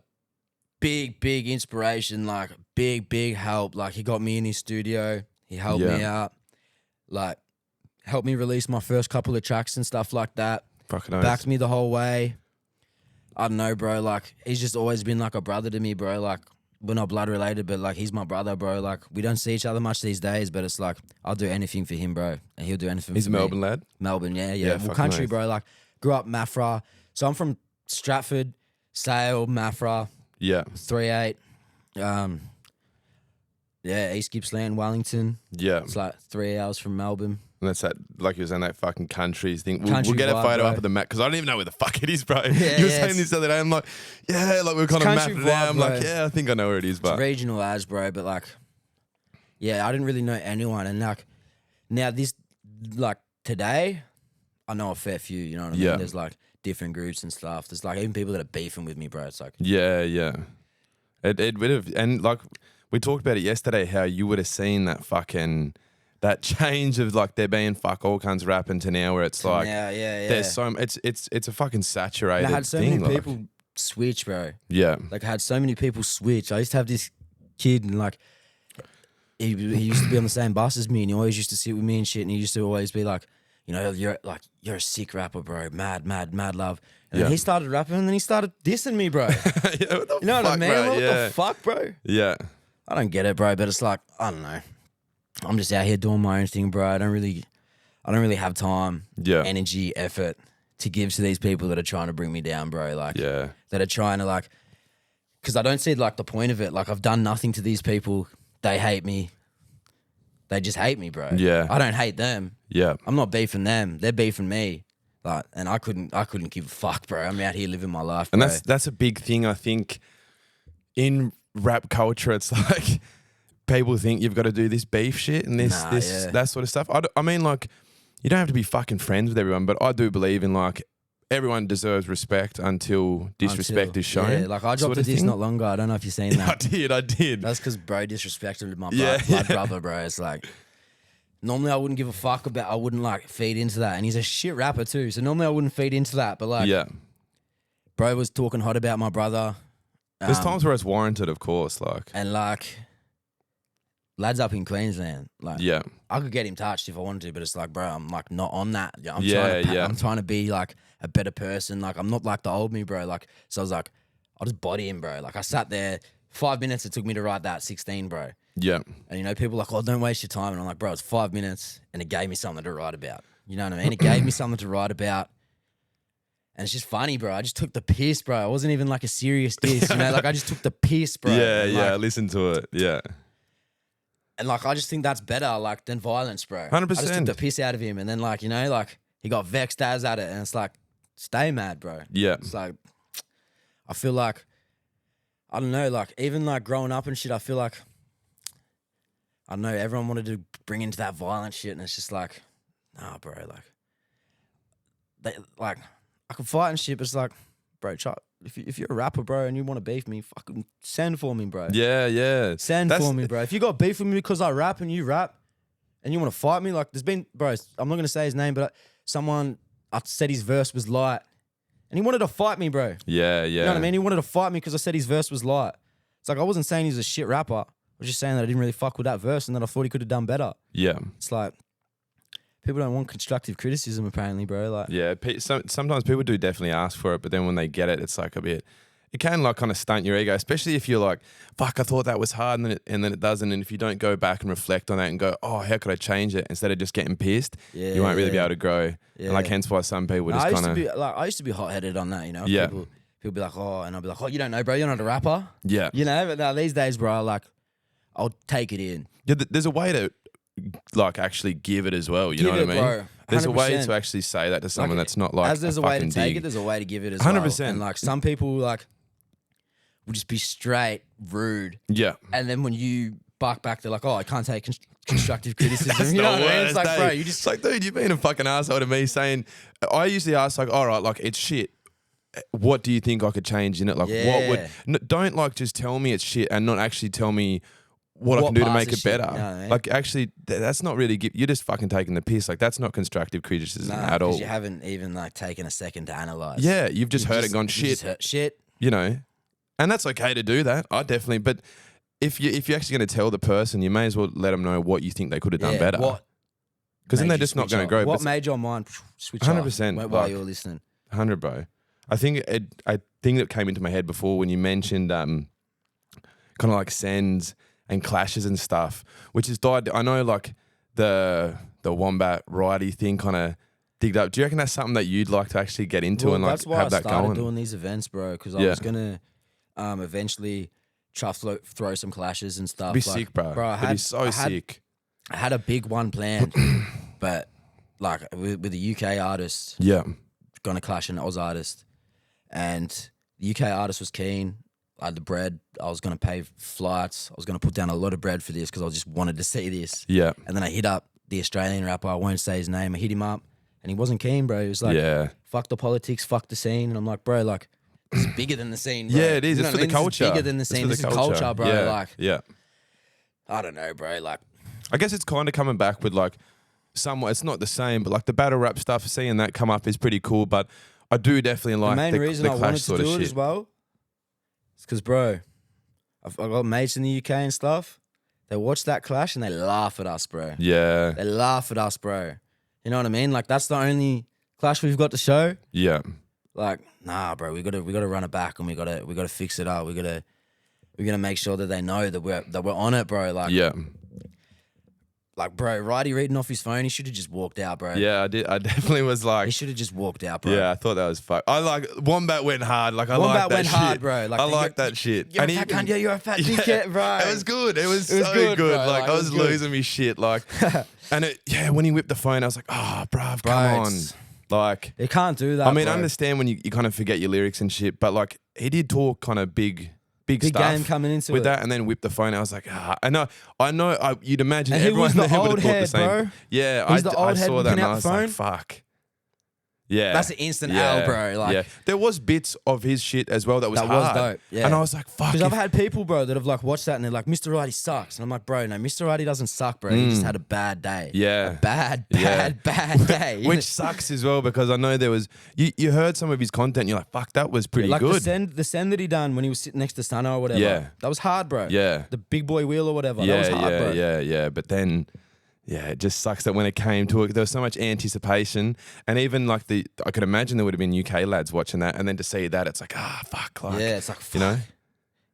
big inspiration, like big help. Like he got me in his studio, he helped me out, like helped me release my first couple of tracks and stuff like that. Fucking Backed me the whole way. I don't know, bro. Like he's just always been like a brother to me, bro. Like we're not blood related, but like he's my brother, bro. Like we don't see each other much these days, but it's like I'll do anything for him, bro, and he'll do anything. He's for a me. Melbourne lad. Melbourne, yeah. Yeah, Well, fucking country, nice. bro. Like grew up Maffra, so I'm from Stratford, Sale, Maffra, Yeah, 3-8. Yeah, East Gippsland, Wellington. yeah. It's like 3 hours from Melbourne. And that's that, like you were saying, that fucking countries thing. We'll Country get a vibe, photo bro. up of the map because I don't even know where the fuck it is, bro. Yeah, you were yeah, saying it's- this the other day. I'm like, yeah, like we're kind of country mapping it out. I'm vibe, like, bro. yeah, I think I know where it is, but Regional as, bro, but like, yeah, I didn't really know anyone. And like, now this, like today, I know a fair few, you know what I mean? Yeah. There's like different groups and stuff. There's like even people that are beefing with me, bro. It's like, yeah. It would have, and like we talked about it yesterday, how you would have seen that fucking that change of like there being fuck all kinds of rapping to now where it's like yeah. there's so it's a fucking saturated And I had so thing. many like, people switch, bro. yeah, Like I had so many people switch. I used to have this kid and like he used to be on the same bus as me and he always used to sit with me and shit and he used to always be like, you know, you're a sick rapper, bro. Mad love. And Yeah. then he started rapping and then he started dissing me, bro. yeah what the You know what I fuck, mean? bro? What Yeah. the fuck, bro? Yeah, I don't get it, bro, but it's like, I don't know. I'm just out here doing my own thing, bro. I don't really have time, Yeah. energy, effort to give to these people that are trying to bring me down, bro. Like yeah, that are trying to like, because I don't see like the point of it. Like I've done nothing to these people. They hate me. They just hate me, bro. Yeah. I don't hate them. yeah. I'm not beefing them. They're beefing me. Like, and I couldn't give a fuck, bro. I'm out here living my life, bro. And that's a big thing, I think, in rap culture. It's like people think you've got to do this beef shit and that sort of stuff. I mean, like, you don't have to be fucking friends with everyone, but I do believe in like everyone deserves respect until disrespect is shown. Yeah, like I dropped sort a of diss thing. not long ago. I don't know if you've seen that. I did. That's because bro disrespected my Yeah, blood brother, bro. It's like normally I wouldn't give a fuck about. I wouldn't like feed into that, and he's a shit rapper too. So normally I wouldn't feed into that, but like, Yeah. bro was talking hot about my brother. There's times where it's warranted, of course. Like, and like lads up in Queensland, like yeah, I could get him touched if I wanted to, but it's like, bro, I'm like not on that. Yeah. I'm trying to be like a better person. Like I'm not like the old me, bro. Like so I was like, I'll just body him, bro. Like I sat there 5 minutes. It took me to write that 16, bro. yeah, And you know, people are like, oh, don't waste your time. And I'm like, bro, it's 5 minutes, and it gave me something to write about. You know what I mean? It gave me something to write about. And it's just funny, bro. I just took the piss, bro. I wasn't even like a serious diss, you know? Like I just took the piss, bro. yeah, And, yeah. like, Listen to it. Yeah, And like I just think that's better, like, than violence, bro. 100%. I just took the piss out of him, and then like, you know, like he got vexed as at it, and it's like, stay mad, bro. yeah, It's like I feel like I don't know, like even like growing up and shit, I feel like I don't know, everyone wanted to bring into that violent shit, and it's just like, nah, bro, like I can fight and shit, but it's like, bro, if you're a rapper, bro, and you want to beef me, fucking send for me, bro. yeah. Send for me, bro. If you got beef with me because I rap and you rap, and you want to fight me? Like, there's been, bro, I'm not going to say his name, but someone I said his verse was light, and he wanted to fight me, bro. Yeah. You know what I mean? He wanted to fight me because I said his verse was light. It's like, I wasn't saying he's a shit rapper. I was just saying that I didn't really fuck with that verse and that I thought he could have done better. Yeah. It's like, people don't want constructive criticism, apparently, bro. Like, Yeah. Sometimes people do definitely ask for it, but then when they get it, it's like a bit. It can like kind of stunt your ego, especially if you're like, "Fuck, I thought that was hard," and then it doesn't. And if you don't go back and reflect on that and go, "Oh, how could I change it?" instead of just getting pissed, you won't really be able to grow. Yeah. And like hence why some people No, just kind of. I used to be hot headed on that, you know. Yeah. People be like, "Oh," and I'll be like, "Oh, you don't know, bro. You're not a rapper." Yeah. You know. But now these days, bro, like, I'll take it in. Yeah, there's a way to like actually give it as well. You know what I mean? Bro. There's a way 100%. to actually say that to someone that's not like as there's a way to take it, there's a way to give it as 100%. well. And like some people like will just be straight rude, Yeah. and then when you bark back, they're like, "Oh, I can't take constructive criticism." That's You know the what I mean? It's worst, like, eh? bro, you just It's like, dude, you've been a fucking asshole to me saying. I usually ask like, all right, like it's shit. What do you think I could change in it? Like, what would? Don't like just tell me it's shit and not actually tell me what I What can do to parts make of it shit, better. you know what I mean? Like, actually, that's not really. You're just fucking taking the piss. Like, that's not constructive criticism at all. because you haven't even like taken a second to analyze. Yeah, you've just heard it, gone you shit. just heard shit. You know, and that's okay to do that. I definitely, but if you're actually going to tell the person, you may as well let them know what you think they could have done better. Because then they're just not going to grow. What made your mind switch 100%, off while like- you were listening? 100, bro. I think a thing that came into my head before when you mentioned kind of like sends and clashes and stuff, which has died. I know like the wombat righty thing kind of digged up. Do you reckon that's something that you'd like to actually get into Well, and like that's why have I that started going? doing these events, bro. Because I Yeah. was gonna eventually try to throw some clashes and stuff. It'd be Like, sick, bro. Bro, It'd be so sick. I had a big one planned, but like with a UK artist, Yeah. gonna clash an Oz artist, and the UK artist was keen. I had the bread. I was gonna pay flights. I was gonna put down a lot of bread for this because I just wanted to see this. Yeah. And then I hit up the Australian rapper. I won't say his name. I hit him up, and he wasn't keen, bro. He was like, Yeah. "Fuck the politics, fuck the scene." And I'm like, "Bro, like, this is bigger than the scene, bro." Yeah, it is. You know It's for what I the mean? This is culture. bigger than the It's scene. for This the is culture, bro. Yeah. Like, yeah. I don't know, bro. Like, I guess it's kind of coming back with like somewhat. It's not the same, but like the battle rap stuff. Seeing that come up is pretty cool. But I do definitely like the main reason I clash wanted to sort of do it shit. as well is because, bro, I've got mates in the UK and stuff. They watch that clash and they laugh at us, bro. Yeah. They laugh at us, bro. You know what I mean? Like, that's the only clash we've got to show. Yeah. Like, nah, bro, we gotta run it back and we gotta fix it up. We're gonna make sure that they know that we're on it, bro. Like, Yeah. like, bro, Righty reading off his phone, he should have just walked out, bro. Yeah, I did. I definitely was like, He should have just walked out, bro. yeah, I thought that was fuck. I like Wombat went hard. Like I Wombat like that went shit. hard, bro. Like, I you're- like that shit. You're And a fat even- cunt, you're a fat dickhead, bro. It was good. It was It was so good, good. bro. Like Like, I it was was good. losing me shit. Like, and when he whipped the phone, I was like, oh, bruv, Bro, come on. it's- Like, They can't do that. I mean, bro. I understand when you kind of forget your lyrics and shit, but like he did talk kind of big Big stuff game coming into with it. that, and then whipped the phone. I was like, I know. You'd imagine And he everyone was the there would old have thought the head, same. bro. Yeah, He's the I old head saw that whipping and out I was the like, phone. fuck. Yeah, That's an instant L, bro. Like, yeah, there was bits of his shit as well that was That was hard. dope, yeah. And I was like, fuck. because I've if- had people, bro, that have like watched that and they're like, Mr. Righty sucks. And I'm like, bro, no, Mr. Righty doesn't suck, bro. He just had a bad day. Yeah. A bad Yeah. day. Which sucks as well because I know there was you heard some of his content. You're like, fuck, that was pretty like good. the send that he done when he was sitting next to Sano or whatever. Yeah. That was hard, bro. Yeah. The big boy wheel or whatever. That was hard, bro. Yeah. But then, yeah, it just sucks that when it came to it, there was so much anticipation, and even like I could imagine there would have been UK lads watching that, and then to see that, it's like, fuck, like, Yeah, it's like, you know,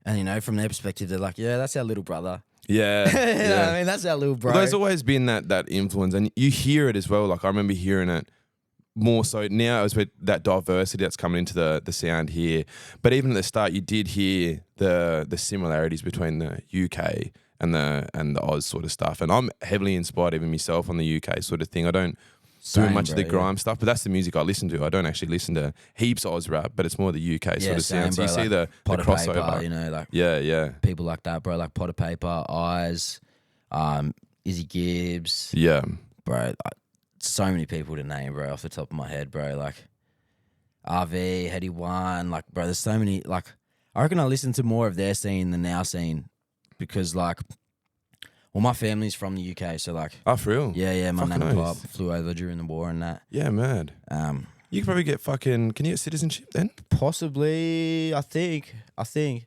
And, you know, from their perspective, they're like, yeah, that's our little brother. yeah, You know yeah. what I mean? That's our little bro. Well, there's always been that influence, and you hear it as well. Like I remember hearing it more so now as with that diversity that's coming into the sound here. But even at the start, you did hear the similarities between the UK and the Oz sort of stuff. And I'm heavily inspired even myself on the UK sort of thing. I don't do Same, much of bro, the grime stuff, but that's the music I listen to. I don't actually listen to heaps of Oz rap, but it's more the UK sort of sound. So you see the Pot of crossover. Paper, you know, like Yeah. people like that, bro. Like Pot of Paper, Eyes, Izzy Gibbs, Yeah. bro. Like, so many people to name, bro, off the top of my head, bro. Like RV, Heady One, like, bro. There's so many. Like, I reckon I listen to more of their scene than our scene because, like, Well, my family's from the UK, so like, Oh, for real? yeah, my Fucking nan and nice. pop flew over during the war and that. Yeah, mad. You could probably get fucking. Can you get citizenship then? Possibly, I think,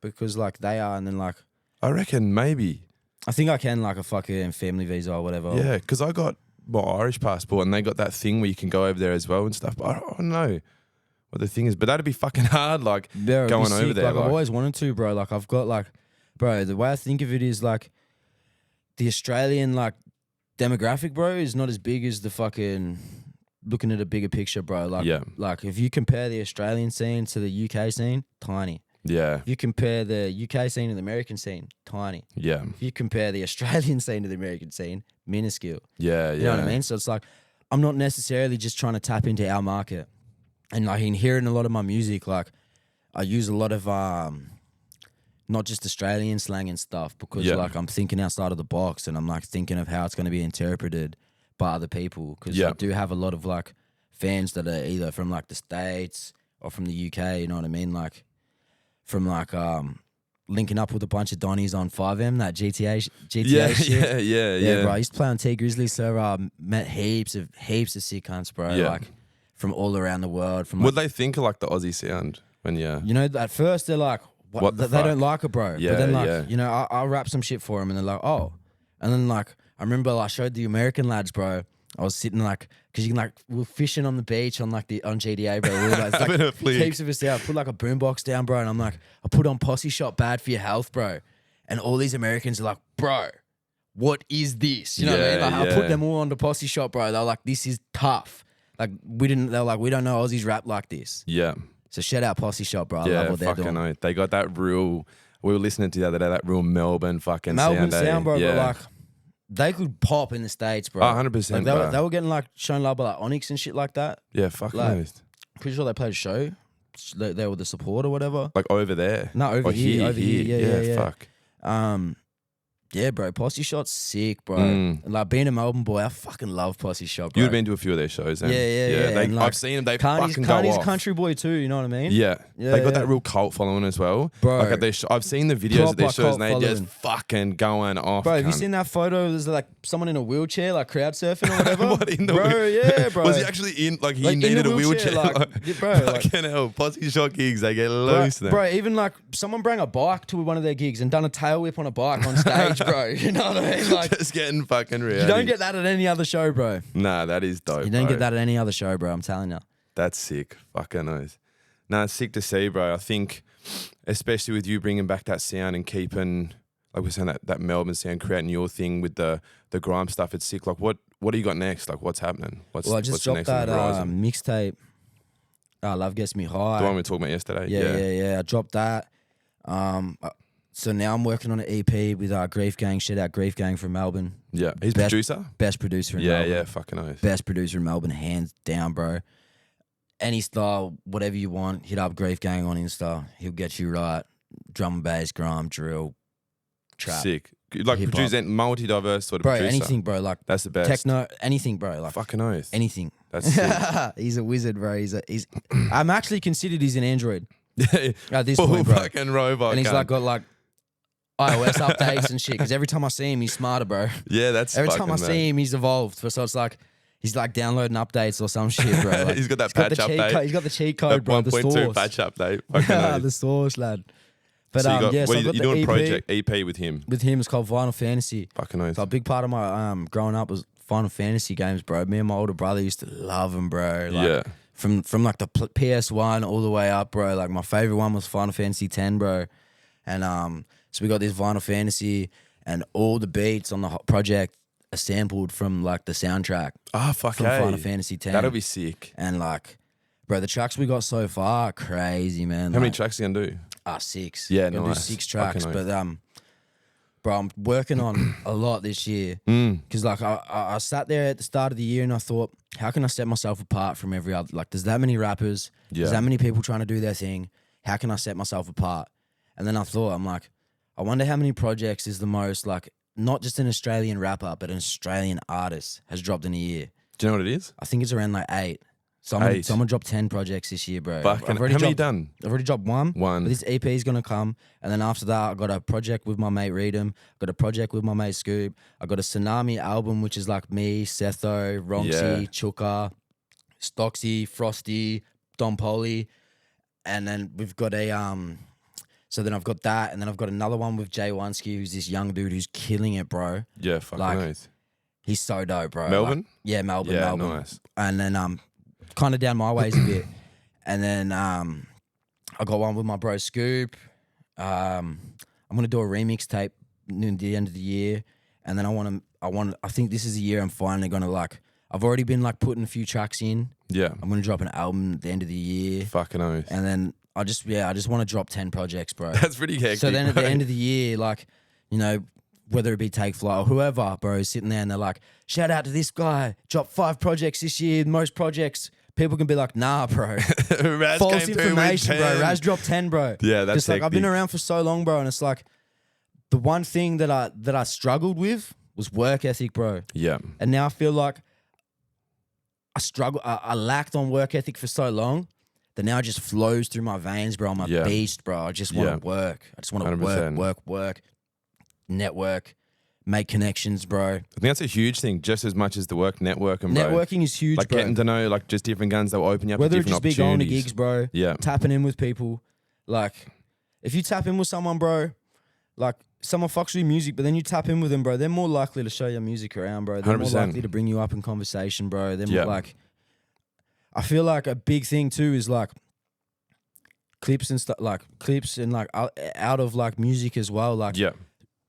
because like they are, and then like I reckon maybe. I think I can like a fucking family visa or whatever. Yeah, because I got my Irish passport and they got that thing where you can go over there as well and stuff. But I don't know what the thing is. But that'd be fucking hard, like Yeah, going over there. Like, I've always wanted to, bro. Like I've got like, bro. The way I think of it is like the Australian like demographic, bro, is not as big as the fucking looking at a bigger picture, bro. Like, Yeah. like if you compare the Australian scene to the UK scene, tiny. Yeah, If you compare the UK scene to the American scene, tiny. yeah, If you compare the Australian scene to the American scene, minuscule. yeah, yeah. You know what I mean? So it's like I'm not necessarily just trying to tap into our market. And like in hearing a lot of my music, like I use a lot of not just Australian slang and stuff because Yeah. like I'm thinking outside of the box and I'm like thinking of how it's going to be interpreted by other people because Yeah. I do have a lot of like fans that are either from like the States or from the UK, you know what I mean? Like from like linking up with a bunch of Donnies on 5M, that GTA Yeah, shit. yeah. Bro. I used to play on T Grizzly, so met heaps of sick cunts, bro. Yeah. Like from all around the world. From What like, they think of like the Aussie sound when you know, at first they're like, What the they don't fuck? like it, bro. Yeah, but then like, yeah. you know, I'll rap some shit for them, and they're like, oh. And then like, I remember I showed the American lads, bro. I was sitting like, cause you can like, we were fishing on the beach on like on GDA, bro. We were, like, it's, Having a like flick. heaps of us out. Put like a boombox down, bro, and I'm like, I put on Posse Shot, Bad for Your Health, bro. And all these Americans are like, bro, what is this? You know what I mean? Yeah, Like, I yeah. put them all on the Posse Shot, bro. They're like, this is tough. Like they're like, we don't know Aussies rap like this. Yeah, So shout out Posse Shot, bro. I yeah, love what they're fucking doing. oath. They got that real. We were listening to the other day that real Melbourne fucking Melbourne sound, sound, bro, yeah. but like they could pop in the States, bro. Oh, 100%, Like, bro. they were getting like shown love by like Onyx and shit like that. Yeah, fucking like- oath. Pretty sure they played a show. They were the support or whatever. Like over there. No, over Or here. Yeah. Fuck. Yeah, bro. Posse Shot's sick, bro. Mm. Like being a Melbourne boy, I fucking love Posse Shot, bro. You would have been to a few of their shows then. Yeah. They, And, like, I've seen them. They Carney's fucking go off. country boy too, you know what I mean? Yeah. Yeah, They got yeah. that real cult following as well. Bro. Like at their I've seen the videos of their Proper shows and cult they're just following. fucking going off. Bro, have you cunt. seen that photo? There's like someone in a wheelchair, like crowd surfing or whatever. What, in the bro, wheel- yeah, bro. Was he actually in? Like he Like, in the needed a wheelchair, wheelchair. like, yeah, bro, like- fucking hell. Posse Shot gigs, they get Bro, loose then. bro, even like someone bring a bike to one of their gigs and done a tail whip on a bike on stage, bro. You know what I mean? Like, Just getting fucking real. you don't get that at any other show, bro. Nah, that is dope. You don't bro. get that at any other show, bro. I'm telling you. That's sick. Fucking oath. Nah, it's sick to see, bro. I think, especially with you bringing back that sound and keeping, like we're saying, that Melbourne sound, creating your thing with the grime stuff. It's sick. Like, what do you got next? Like, what's happening? What's Well, I just what's the dropped next on that the horizon? mixtape. Love Gets Me High. The one we were talking about yesterday. Yeah. I dropped that. So now I'm working on an EP with Grief Gang. Shout out Grief Gang from Melbourne. Yeah. He's Best- producer? Best producer in Yeah, Melbourne. yeah. Fucking oath. Best producer in Melbourne, hands down, bro. Any style, whatever you want, hit up Grief Gang on Insta. He'll get you right. Drum and bass, grime, drill, trap. Sick. Like, Hip-hop. producing multi-diverse sort of Bro, producer. anything, bro. Like That's the best. techno, anything, bro. Like Fucking oath. anything. That's sick. He's a wizard, bro. He's. I'm actually considered he's an android Yeah. at this Full point, bro. fucking robot. And he's cunt. like got like iOS updates and shit. Because every time I see him, he's smarter, bro. Yeah, that's Every fucking time I mad. see him, he's evolved. So it's like he's like downloading updates or some shit, bro. Like, He's got that he's got patch the cheat update. code. He's got the cheat That code, bro. The 1.2 source. patch update. Fucking oath. The source, lad. But So you got, yeah, so what, I got you're the doing EP project EP with him. with him. It's called Final Fantasy. Fucking oath. So a big part of my growing up was Final Fantasy games, bro. Me and my older brother used to love them, bro. Like, Yeah. From like the PS1 all the way up, bro. Like my favorite one was Final Fantasy 10, bro. And so we got this Final Fantasy, and all the beats on the project are sampled from like the soundtrack Ah, fuck from hey. Final Fantasy 10. That'll be sick. And like, bro, the tracks we got so far are crazy, man. How many Like, tracks are you going to do? 6. Yeah, Gonna nice. do 6 tracks, Fucking but bro, I'm working on a lot this year. Because like I sat there at the start of the year and I thought, how can I set myself apart from every other? Like, there's that many rappers, Yeah. there's that many people trying to do their thing. How can I set myself apart? And then I thought, I'm like, I wonder how many projects is the most like not just an Australian rapper, but an Australian artist has dropped in a year. Do you know what it is? I think it's around like 8. So I'm gonna drop 10 projects this year, bro. Fucking, how many you done? I've already dropped one. One. But this EP is gonna come, and then after that, I got a project with my mate Reedham. Got a project with my mate Scoop. I got a Tsunami album, which is like me, Setho, Ronksy, Chuka, Stoxy, Frosty, Don Poli, and then we've got a So then I've got that, and then I've got another one with Jay Wansky, who's this young dude who's killing it, bro. Yeah, fucking nice. He's so dope, bro. Melbourne? Like, yeah, Melbourne. Yeah, Melbourne. nice. And then kind of down my ways a bit, and then I got one with my bro Scoop. I'm gonna do a remix tape near the end of the year, and then I think this is the year I'm finally gonna like. I've already been like putting a few tracks in. Yeah. I'm gonna drop an album at the end of the year. Fucking oath. And then I just want to drop 10 projects, bro. That's pretty hectic. So then at the end of the year, like, you know, whether it be Take Flight or whoever, bro, is sitting there and they're like, shout out to this guy, dropped 5 projects this year, most projects. People can be like, nah, bro. Raz False came information, through with bro. Raz dropped 10, bro. Yeah, that's just like I've been around for so long, bro, and it's like the one thing that I struggled with was work ethic, bro. Yeah. And now I feel like I lacked on work ethic for so long that now it just flows through my veins, bro. I'm a beast, bro. I just want to work. I just want to work, network, make connections, bro. I think that's a huge thing, just as much as the work networking, bro. Networking is huge, like bro. getting to know like just different guns that will open you up Whether to it different just be going to opportunities. gigs, bro. Yeah. Tapping in with people. Like, if you tap in with someone, bro, like someone fucks with your music, but then you tap in with them, bro, they're more likely to show your music around, bro. They're 100%. more likely to bring you up in conversation, bro. They're more like, I feel like a big thing too is like clips and stuff, like clips and like out of like music as well. Like,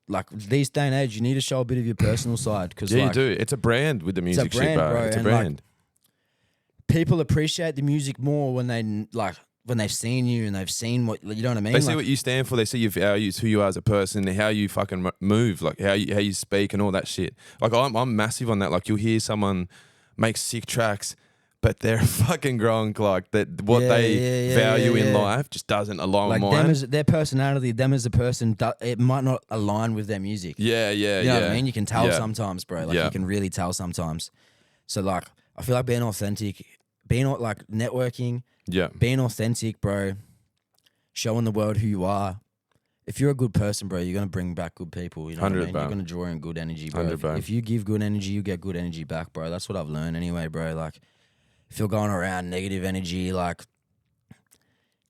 like these day and age, you need to show a bit of your personal side because you do. It's a brand with the music brand, shit, bro. It's a brand. Like, people appreciate the music more when they've seen you and they've seen what you know what I mean. They see what you stand for. They see your values, who you are as a person, how you fucking move, like how you speak and all that shit. Like I'm massive on that. Like you'll hear someone make sick tracks, but they're fucking growing like that. What they value in life just doesn't align with mine. Them their personality, them as a person, it might not align with their music. You know what I mean? You can tell sometimes, bro. Like you can really tell sometimes. So like, I feel like being authentic, like networking, being authentic, bro, showing the world who you are. If you're a good person, bro, you're gonna bring back good people. You know what I mean? You're gonna draw in good energy, bro. If you give good energy, you get good energy back, bro. That's what I've learned anyway, bro. Like, if you're going around negative energy, like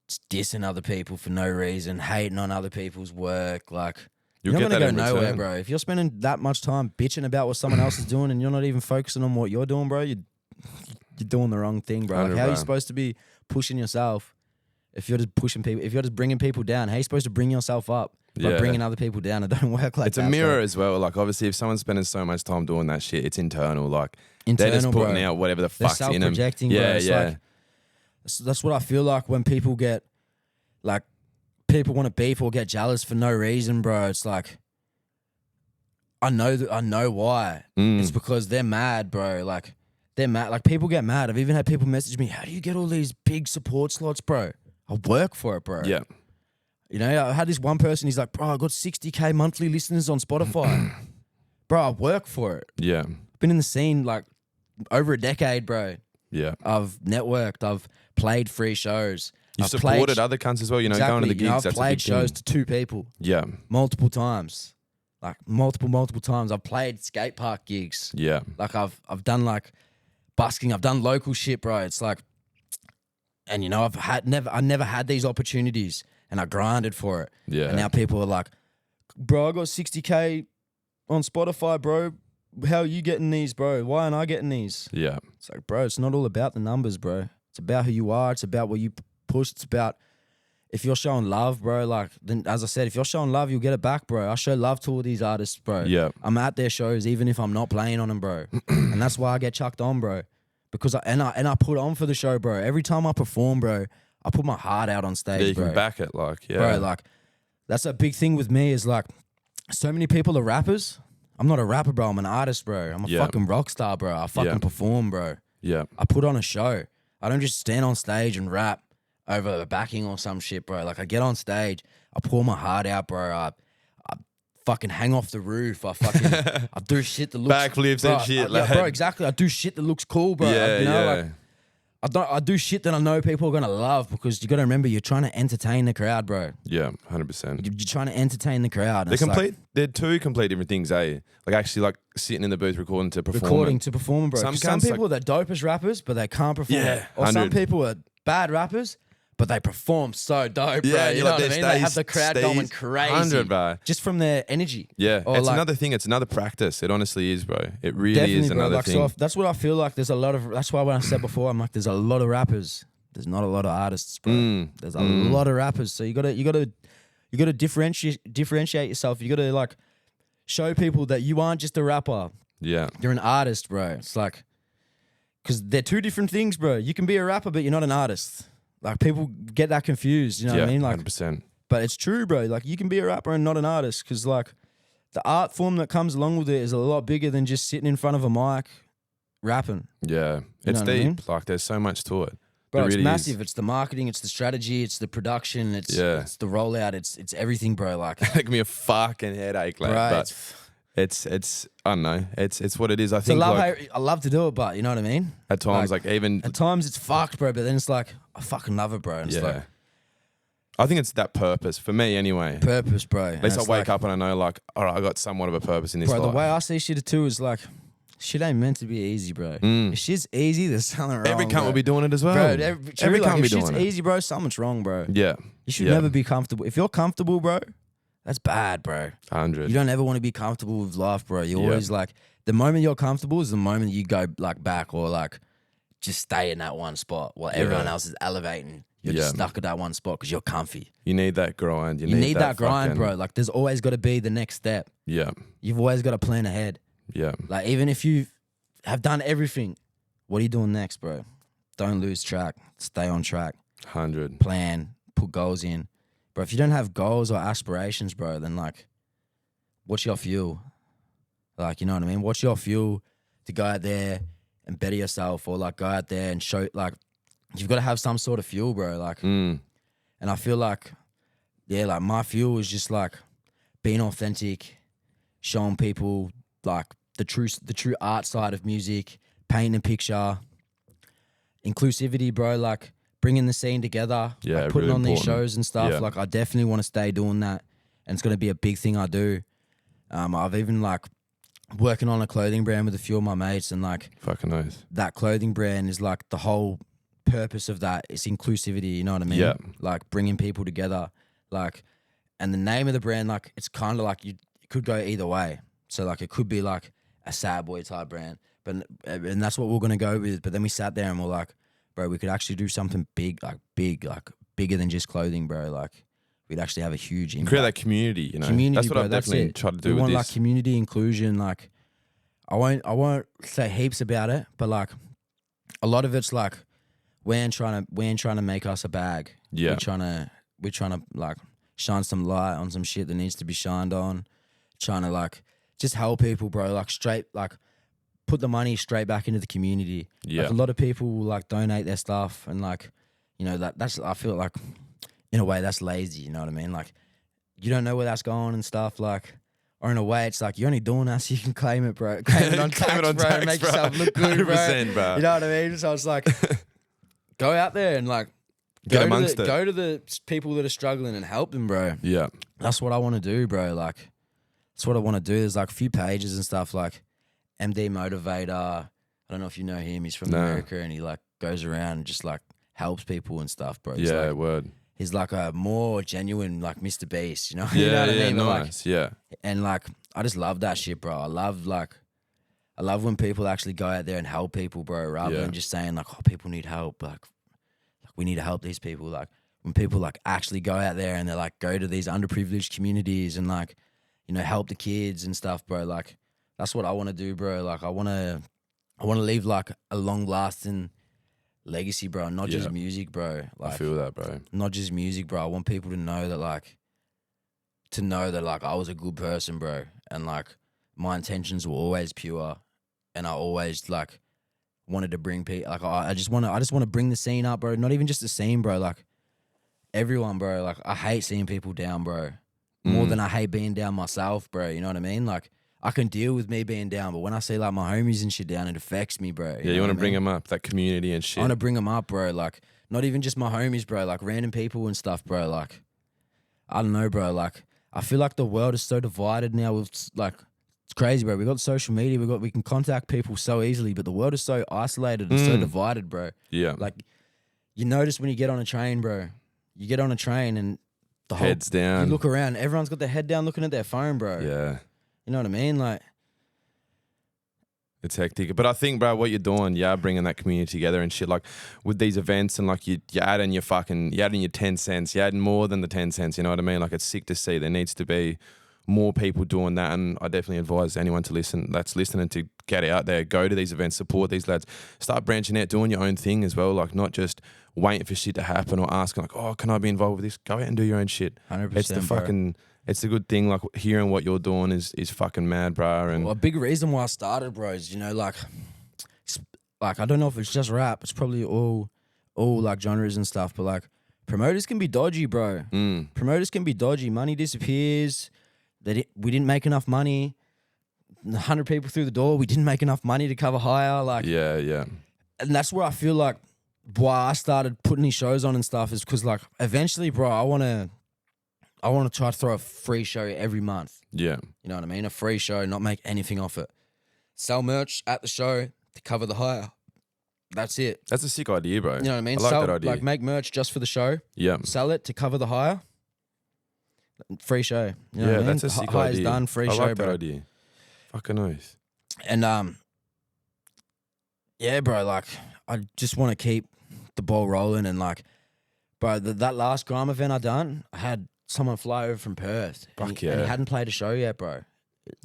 just dissing other people for no reason, hating on other people's work, like you're not gonna go nowhere, bro. If you're spending that much time bitching about what someone else is doing and you're not even focusing on what you're doing, bro, you're doing the wrong thing, bro. Like, how are you supposed to be pushing yourself if you're just pushing people? If you're just bringing people down, how are you supposed to bring yourself up by bringing other people down? It don't work like that. It's a mirror as well. Like obviously, if someone's spending so much time doing that shit, it's internal. Like they're just putting out whatever the fuck's in them. Self-projecting, bro. Like, that's what I feel like when people get like people want to beef or get jealous for no reason, bro. It's like I know why. It's because they're mad, bro. Like they're mad. Like people get mad. I've even had people message me, "How do you get all these big support slots, bro?" I work for it, bro. Yeah. You know, I had this one person, he's like, "Bro, I got 60K monthly listeners on Spotify." Bro, I work for it. Yeah. Been in the scene like over a decade, bro. Yeah. I've networked. I've played free shows. You've supported other cunts as well, you know, going to the gigs. You know, I've that's played shows to 2 people. Yeah. Multiple times. Like multiple times. I've played skate park gigs. Yeah. Like I've done like busking. I've done local shit, bro. It's like, and you know, I never had these opportunities and I grinded for it. Yeah. And now people are like, "Bro, I got 60K on Spotify, bro. How are you getting these, bro? Why aren't I getting these?" Yeah. It's like, bro, it's not all about the numbers, bro. It's about who you are. It's about what you push. It's about if you're showing love, bro. Like, then, as I said, if you're showing love, you'll get it back, bro. I show love to all these artists, bro. Yeah. I'm at their shows even if I'm not playing on them, bro. And that's why I get chucked on, bro. Because I put on for the show, bro. Every time I perform, bro, I put my heart out on stage, Yeah, you bro. can back it, like, yeah. Bro, like, that's a big thing with me is like, so many people are rappers. I'm not a rapper, bro. I'm an artist, bro. I'm a fucking rock star, bro. I fucking perform, bro. Yeah. I put on a show. I don't just stand on stage and rap over a backing or some shit, bro. Like, I get on stage, I pour my heart out, bro. I fucking hang off the roof. I do shit that looks... Backflips and shit. Yeah, bro, exactly. I do shit that looks cool, bro. Yeah, you know, like, I do shit that I know people are gonna love because you got to remember you're trying to entertain the crowd, bro. Yeah, 100%. You're trying to entertain the crowd. They're two complete different things, eh? Like actually, like sitting in the booth recording to perform. Bro. Some people are dope as rappers, but they can't perform. Yeah, or some people are bad rappers, but they perform so dope, bro. Yeah, you know what I mean? They have the crowd going crazy. 100, bro. Just from their energy. Yeah, Or it's like- another thing. It's another practice. It honestly is, bro. It really Definitely, is bro. another Like, thing. so that's what I feel like. There's a lot of. That's why when I said before, I'm like, there's a lot of rappers. There's not a lot of artists, bro. There's a lot of rappers. So you gotta differentiate yourself. You gotta like show people that you aren't just a rapper. Yeah, You're an artist, bro. It's like, because they're two different things, bro. You can be a rapper, but you're not an artist. Like, people get that confused, you know what I mean? Like, 100%. but it's true, bro. Like, you can be a rapper and not an artist because, like, the art form that comes along with it is a lot bigger than just sitting in front of a mic rapping. Yeah, You it's know what I deep. mean? Like, there's so much to it. Bro, It it's really massive. is. It's the marketing, it's the strategy, it's the production, it's Yeah. it's the rollout, it's everything, bro. Like, Give me a fucking headache, like, right, but it's I don't know. It's what it is. I it's a think love, like, I love to do it, but you know what I mean? at times, like even At times it's fucked, bro, but then it's like, I fucking love it, bro. And it's yeah. like, I think it's that purpose for me anyway. purpose, bro. At least I wake up and I know, like, all right, I got somewhat of a purpose in this Bro, life. the way I see shit too is like, shit ain't meant to be easy, bro. If shit's easy, there's something wrong. Every cunt bro. will be doing it as well. Bro, Every every cunt will be if shit's doing it. easy, bro, something's wrong, bro. Yeah, You should Yeah. never be comfortable. If you're comfortable, bro, that's bad, bro. 100. You don't ever want to be comfortable with life, bro. You Yeah. always like, the moment you're comfortable is the moment you go like back or like just stay in that one spot while everyone else is elevating. You're just Yeah. stuck at that one spot because you're comfy. You need that grind. You need that grind, fucking- bro. Like, there's always got to be the next step. Yeah, You've always got to plan ahead. yeah, Like, even if you have done everything, what are you doing next, bro? Don't lose track. Stay on track. 100. Plan. Put goals in. Bro, if you don't have goals or aspirations, bro, then, like, what's your fuel? Like, you know what I mean? What's your fuel to go out there and better yourself or, like, go out there and show, like, you've got to have some sort of fuel, bro. Like, and I feel like, yeah, like, my fuel is just, like, being authentic, showing people, like, the true art side of music, painting a picture, inclusivity, bro, like bringing the scene together, Yeah, like putting really on these important. shows and stuff. Yeah. Like, I definitely want to stay doing that, and it's going to be a big thing I do. I've even like working on a clothing brand with a few of my mates, and like Fucking nice. that clothing brand is like the whole purpose of that is inclusivity. You know what I mean? Yeah. Like bringing people together, like, and the name of the brand, like, it's kind of like it could go either way. So like it could be like a sad boy type brand, and that's what we're gonna go with. But then we sat there and we're like, bro, we could actually do something big, like bigger than just clothing, bro. Like, we'd actually have a huge impact. Create that community, you know. Community, that's what bro, I've that's definitely it. tried to do We with want this. like community inclusion. Like, I won't say heaps about it, but like a lot of it's like we ain't trying to make us a bag. Yeah. we're trying to like shine some light on some shit that needs to be shined on. Trying to like just help people, bro. Like straight, like put the money straight back into the community. Yeah. Like, a lot of people like donate their stuff, and like, you know, that's I feel like in a way that's lazy. You know what I mean? Like, you don't know where that's going and stuff. Like, or in a way, it's like you're only doing that so you can claim it, bro. Claim it on Claim tax, it on bro. tax, Make bro. yourself look good, 100%, bro. You know what I mean? So it's like, go out there and like Get amongst it. go to the people that are struggling and help them, bro. Yeah. That's what I want to do, bro. Like, that's what I want to do. There's like a few pages and stuff, like MD Motivator. I don't know if you know him. He's from No. America, and he like goes around and just like helps people and stuff, bro. He's Yeah, like, word. he's like a more genuine like Mr. Beast, you know? Yeah, you know what yeah, I mean? But, like, nice. Yeah. and like, I just love that shit, bro. I love when people actually go out there and help people, bro, rather Yeah. than just saying like, oh, people need help. Like we need to help these people. Like, when people like actually go out there and they're like, go to these underprivileged communities and like, you know, help the kids and stuff, bro. Like, that's what I want to do, bro. Like, I want to leave like a long lasting legacy, bro. Not just Yeah. music, bro. Like, I feel that, bro. not just music, bro. I want people to know that like I was a good person, bro, and like my intentions were always pure, and I always like wanted to bring people. Like, I just want to bring the scene up, bro. Not even just the scene, bro. Like everyone, bro. Like, I hate seeing people down, bro. More than I hate being down myself, bro. You know what I mean? Like, I can deal with me being down, but when I see like my homies and shit down, it affects me, bro. Yeah, you want to bring them up, that community and shit. I want to bring them up, bro. Like, not even just my homies, bro. Like, random people and stuff, bro. Like, I don't know, bro. Like, I feel like the world is so divided now. With like, it's crazy, bro. We got social media. We can contact people so easily, but the world is so isolated and so divided, bro. Yeah. Like, you notice when you get on a train, bro. You get on a train and the Heads down. You look around. Everyone's got their head down, looking at their phone, bro. Yeah. You know what I mean? Like, it's hectic. But I think, bro, what you're doing, bringing that community together and shit, like with these events and like you add in your 10 cents, you add in more than the 10 cents, you know what I mean? Like it's sick to see. There needs to be more people doing that, and I definitely advise anyone that's listening to get out there, go to these events, support these lads, start branching out, doing your own thing as well, like not just waiting for shit to happen or asking like, oh, can I be involved with this? Go out and do your own shit. 100%, It's the fucking... It's a good thing, like hearing what you're doing is fucking mad, bro. And well, a big reason why I started, bro, is, you know, like I don't know if it's just rap. It's probably all like genres and stuff. But like promoters can be dodgy, bro. Promoters can be dodgy. Money disappears. We didn't make enough money. 100 people through the door. We didn't make enough money to cover hire. Like yeah. And that's where I feel like why I started putting these shows on and stuff is because like eventually, bro, I want to try to throw a free show every month. Yeah. You know what I mean? A free show, not make anything off it. Sell merch at the show to cover the hire. That's it. That's a sick idea, bro. You know what I mean? I like that idea. Like make merch just for the show. Yeah. Sell it to cover the hire. Free show. You know what I mean? That's a sick Hire's idea. done, free I show, like that bro. idea. Fucking oath. And yeah, bro, like I just want to keep the ball rolling and like, bro, that last grime event I done, I had someone fly over from Perth. And he hadn't played a show yet, bro.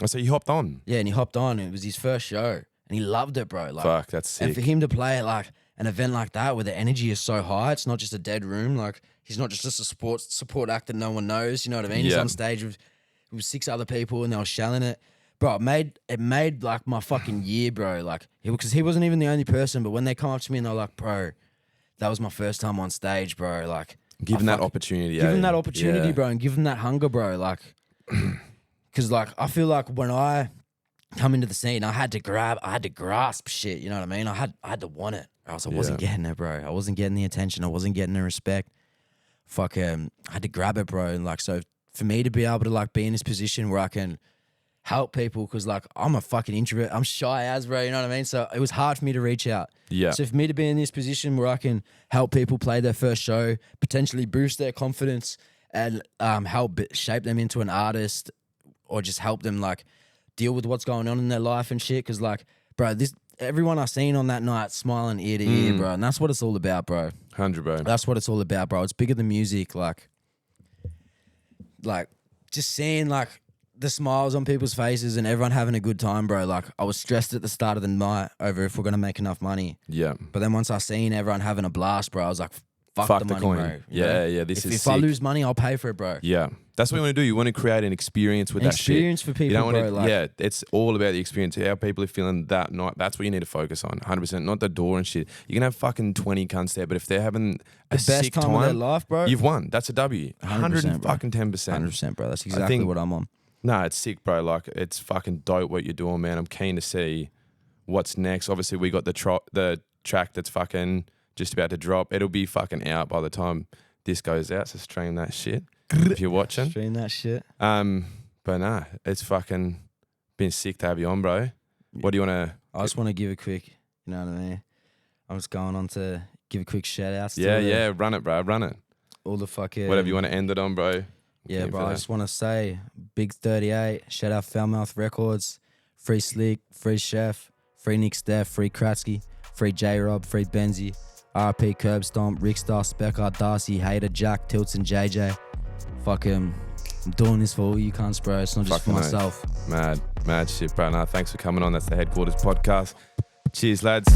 Oh, so he hopped on? Yeah, and he hopped on. It was his first show. And he loved it, bro. Like, fuck, that's sick. And for him to play at like an event like that where the energy is so high, it's not just a dead room. Like he's not just a support act that no one knows. You know what I mean? He's on stage with 6 other people and they were shelling it. Bro, it made like my fucking year, bro. Like, because he wasn't even the only person, but when they come up to me and they're like, bro, that was my first time on stage, bro. Like, Give him that opportunity. Give him that opportunity, bro, and give him that hunger, bro. Like, because like I feel like when I come into the scene, I had to grasp shit. You know what I mean? I had to want it, or else I wasn't getting it, bro. I wasn't getting the attention. I wasn't getting the respect. I had to grab it, bro. And like, so for me to be able to like be in this position where I can help people, because like I'm a fucking introvert. I'm shy as, bro. You know what I mean? So it was hard for me to reach out. Yeah. So for me to be in this position where I can help people play their first show, potentially boost their confidence and help shape them into an artist, or just help them like deal with what's going on in their life and shit. Because like, bro, everyone I seen on that night smiling ear to ear, bro. And that's what it's all about, bro. 100, bro. That's what it's all about, bro. It's bigger than music. Like just seeing like the smiles on people's faces and everyone having a good time, bro. Like I was stressed at the start of the night over if we're going to make enough money. Yeah. But then once I seen everyone having a blast, bro, I was like, fuck the money, coin. bro. Yeah. If I lose money, I'll pay for it, bro. Yeah. That's what you want to do. You want to create an experience with that shit. Experience for people, you don't bro. Want to, it's all about the experience. How people are feeling that night. That's what you need to focus on. 100%. Not the door and shit. You can have fucking 20 cunts there, but if they're having a sick time of their life, bro, you've won. That's a W. 100 fucking 10%. 100%, bro. That's exactly what I'm on. No, it's sick, bro. Like, it's fucking dope what you're doing, man. I'm keen to see what's next. Obviously, we got the track that's fucking just about to drop. It'll be fucking out by the time this goes out, so stream that shit if you're watching. Stream that shit. But nah, it's fucking been sick to have you on, bro. What do you want to... I just want to give a quick, you know what I mean? I'm just going on to give a quick shout outs to run it, bro. Run it. All the fucking... Whatever you want to end it on, bro. Yeah, bro, I just want to say, Big 38, shout out Foulmouth Records, Free Slick, Free Chef, Free Nick Steph, Free Kratzky, Free J-Rob, Free Benzie, RP Curb Stomp, Rick Star, Specker, Darcy, Hater, Jack, Tilts and JJ. Fuck him. I'm doing this for all you cunts, bro. It's not just for myself. Mad shit, bro. Nah, thanks for coming on. That's the Headquarters Podcast. Cheers, lads.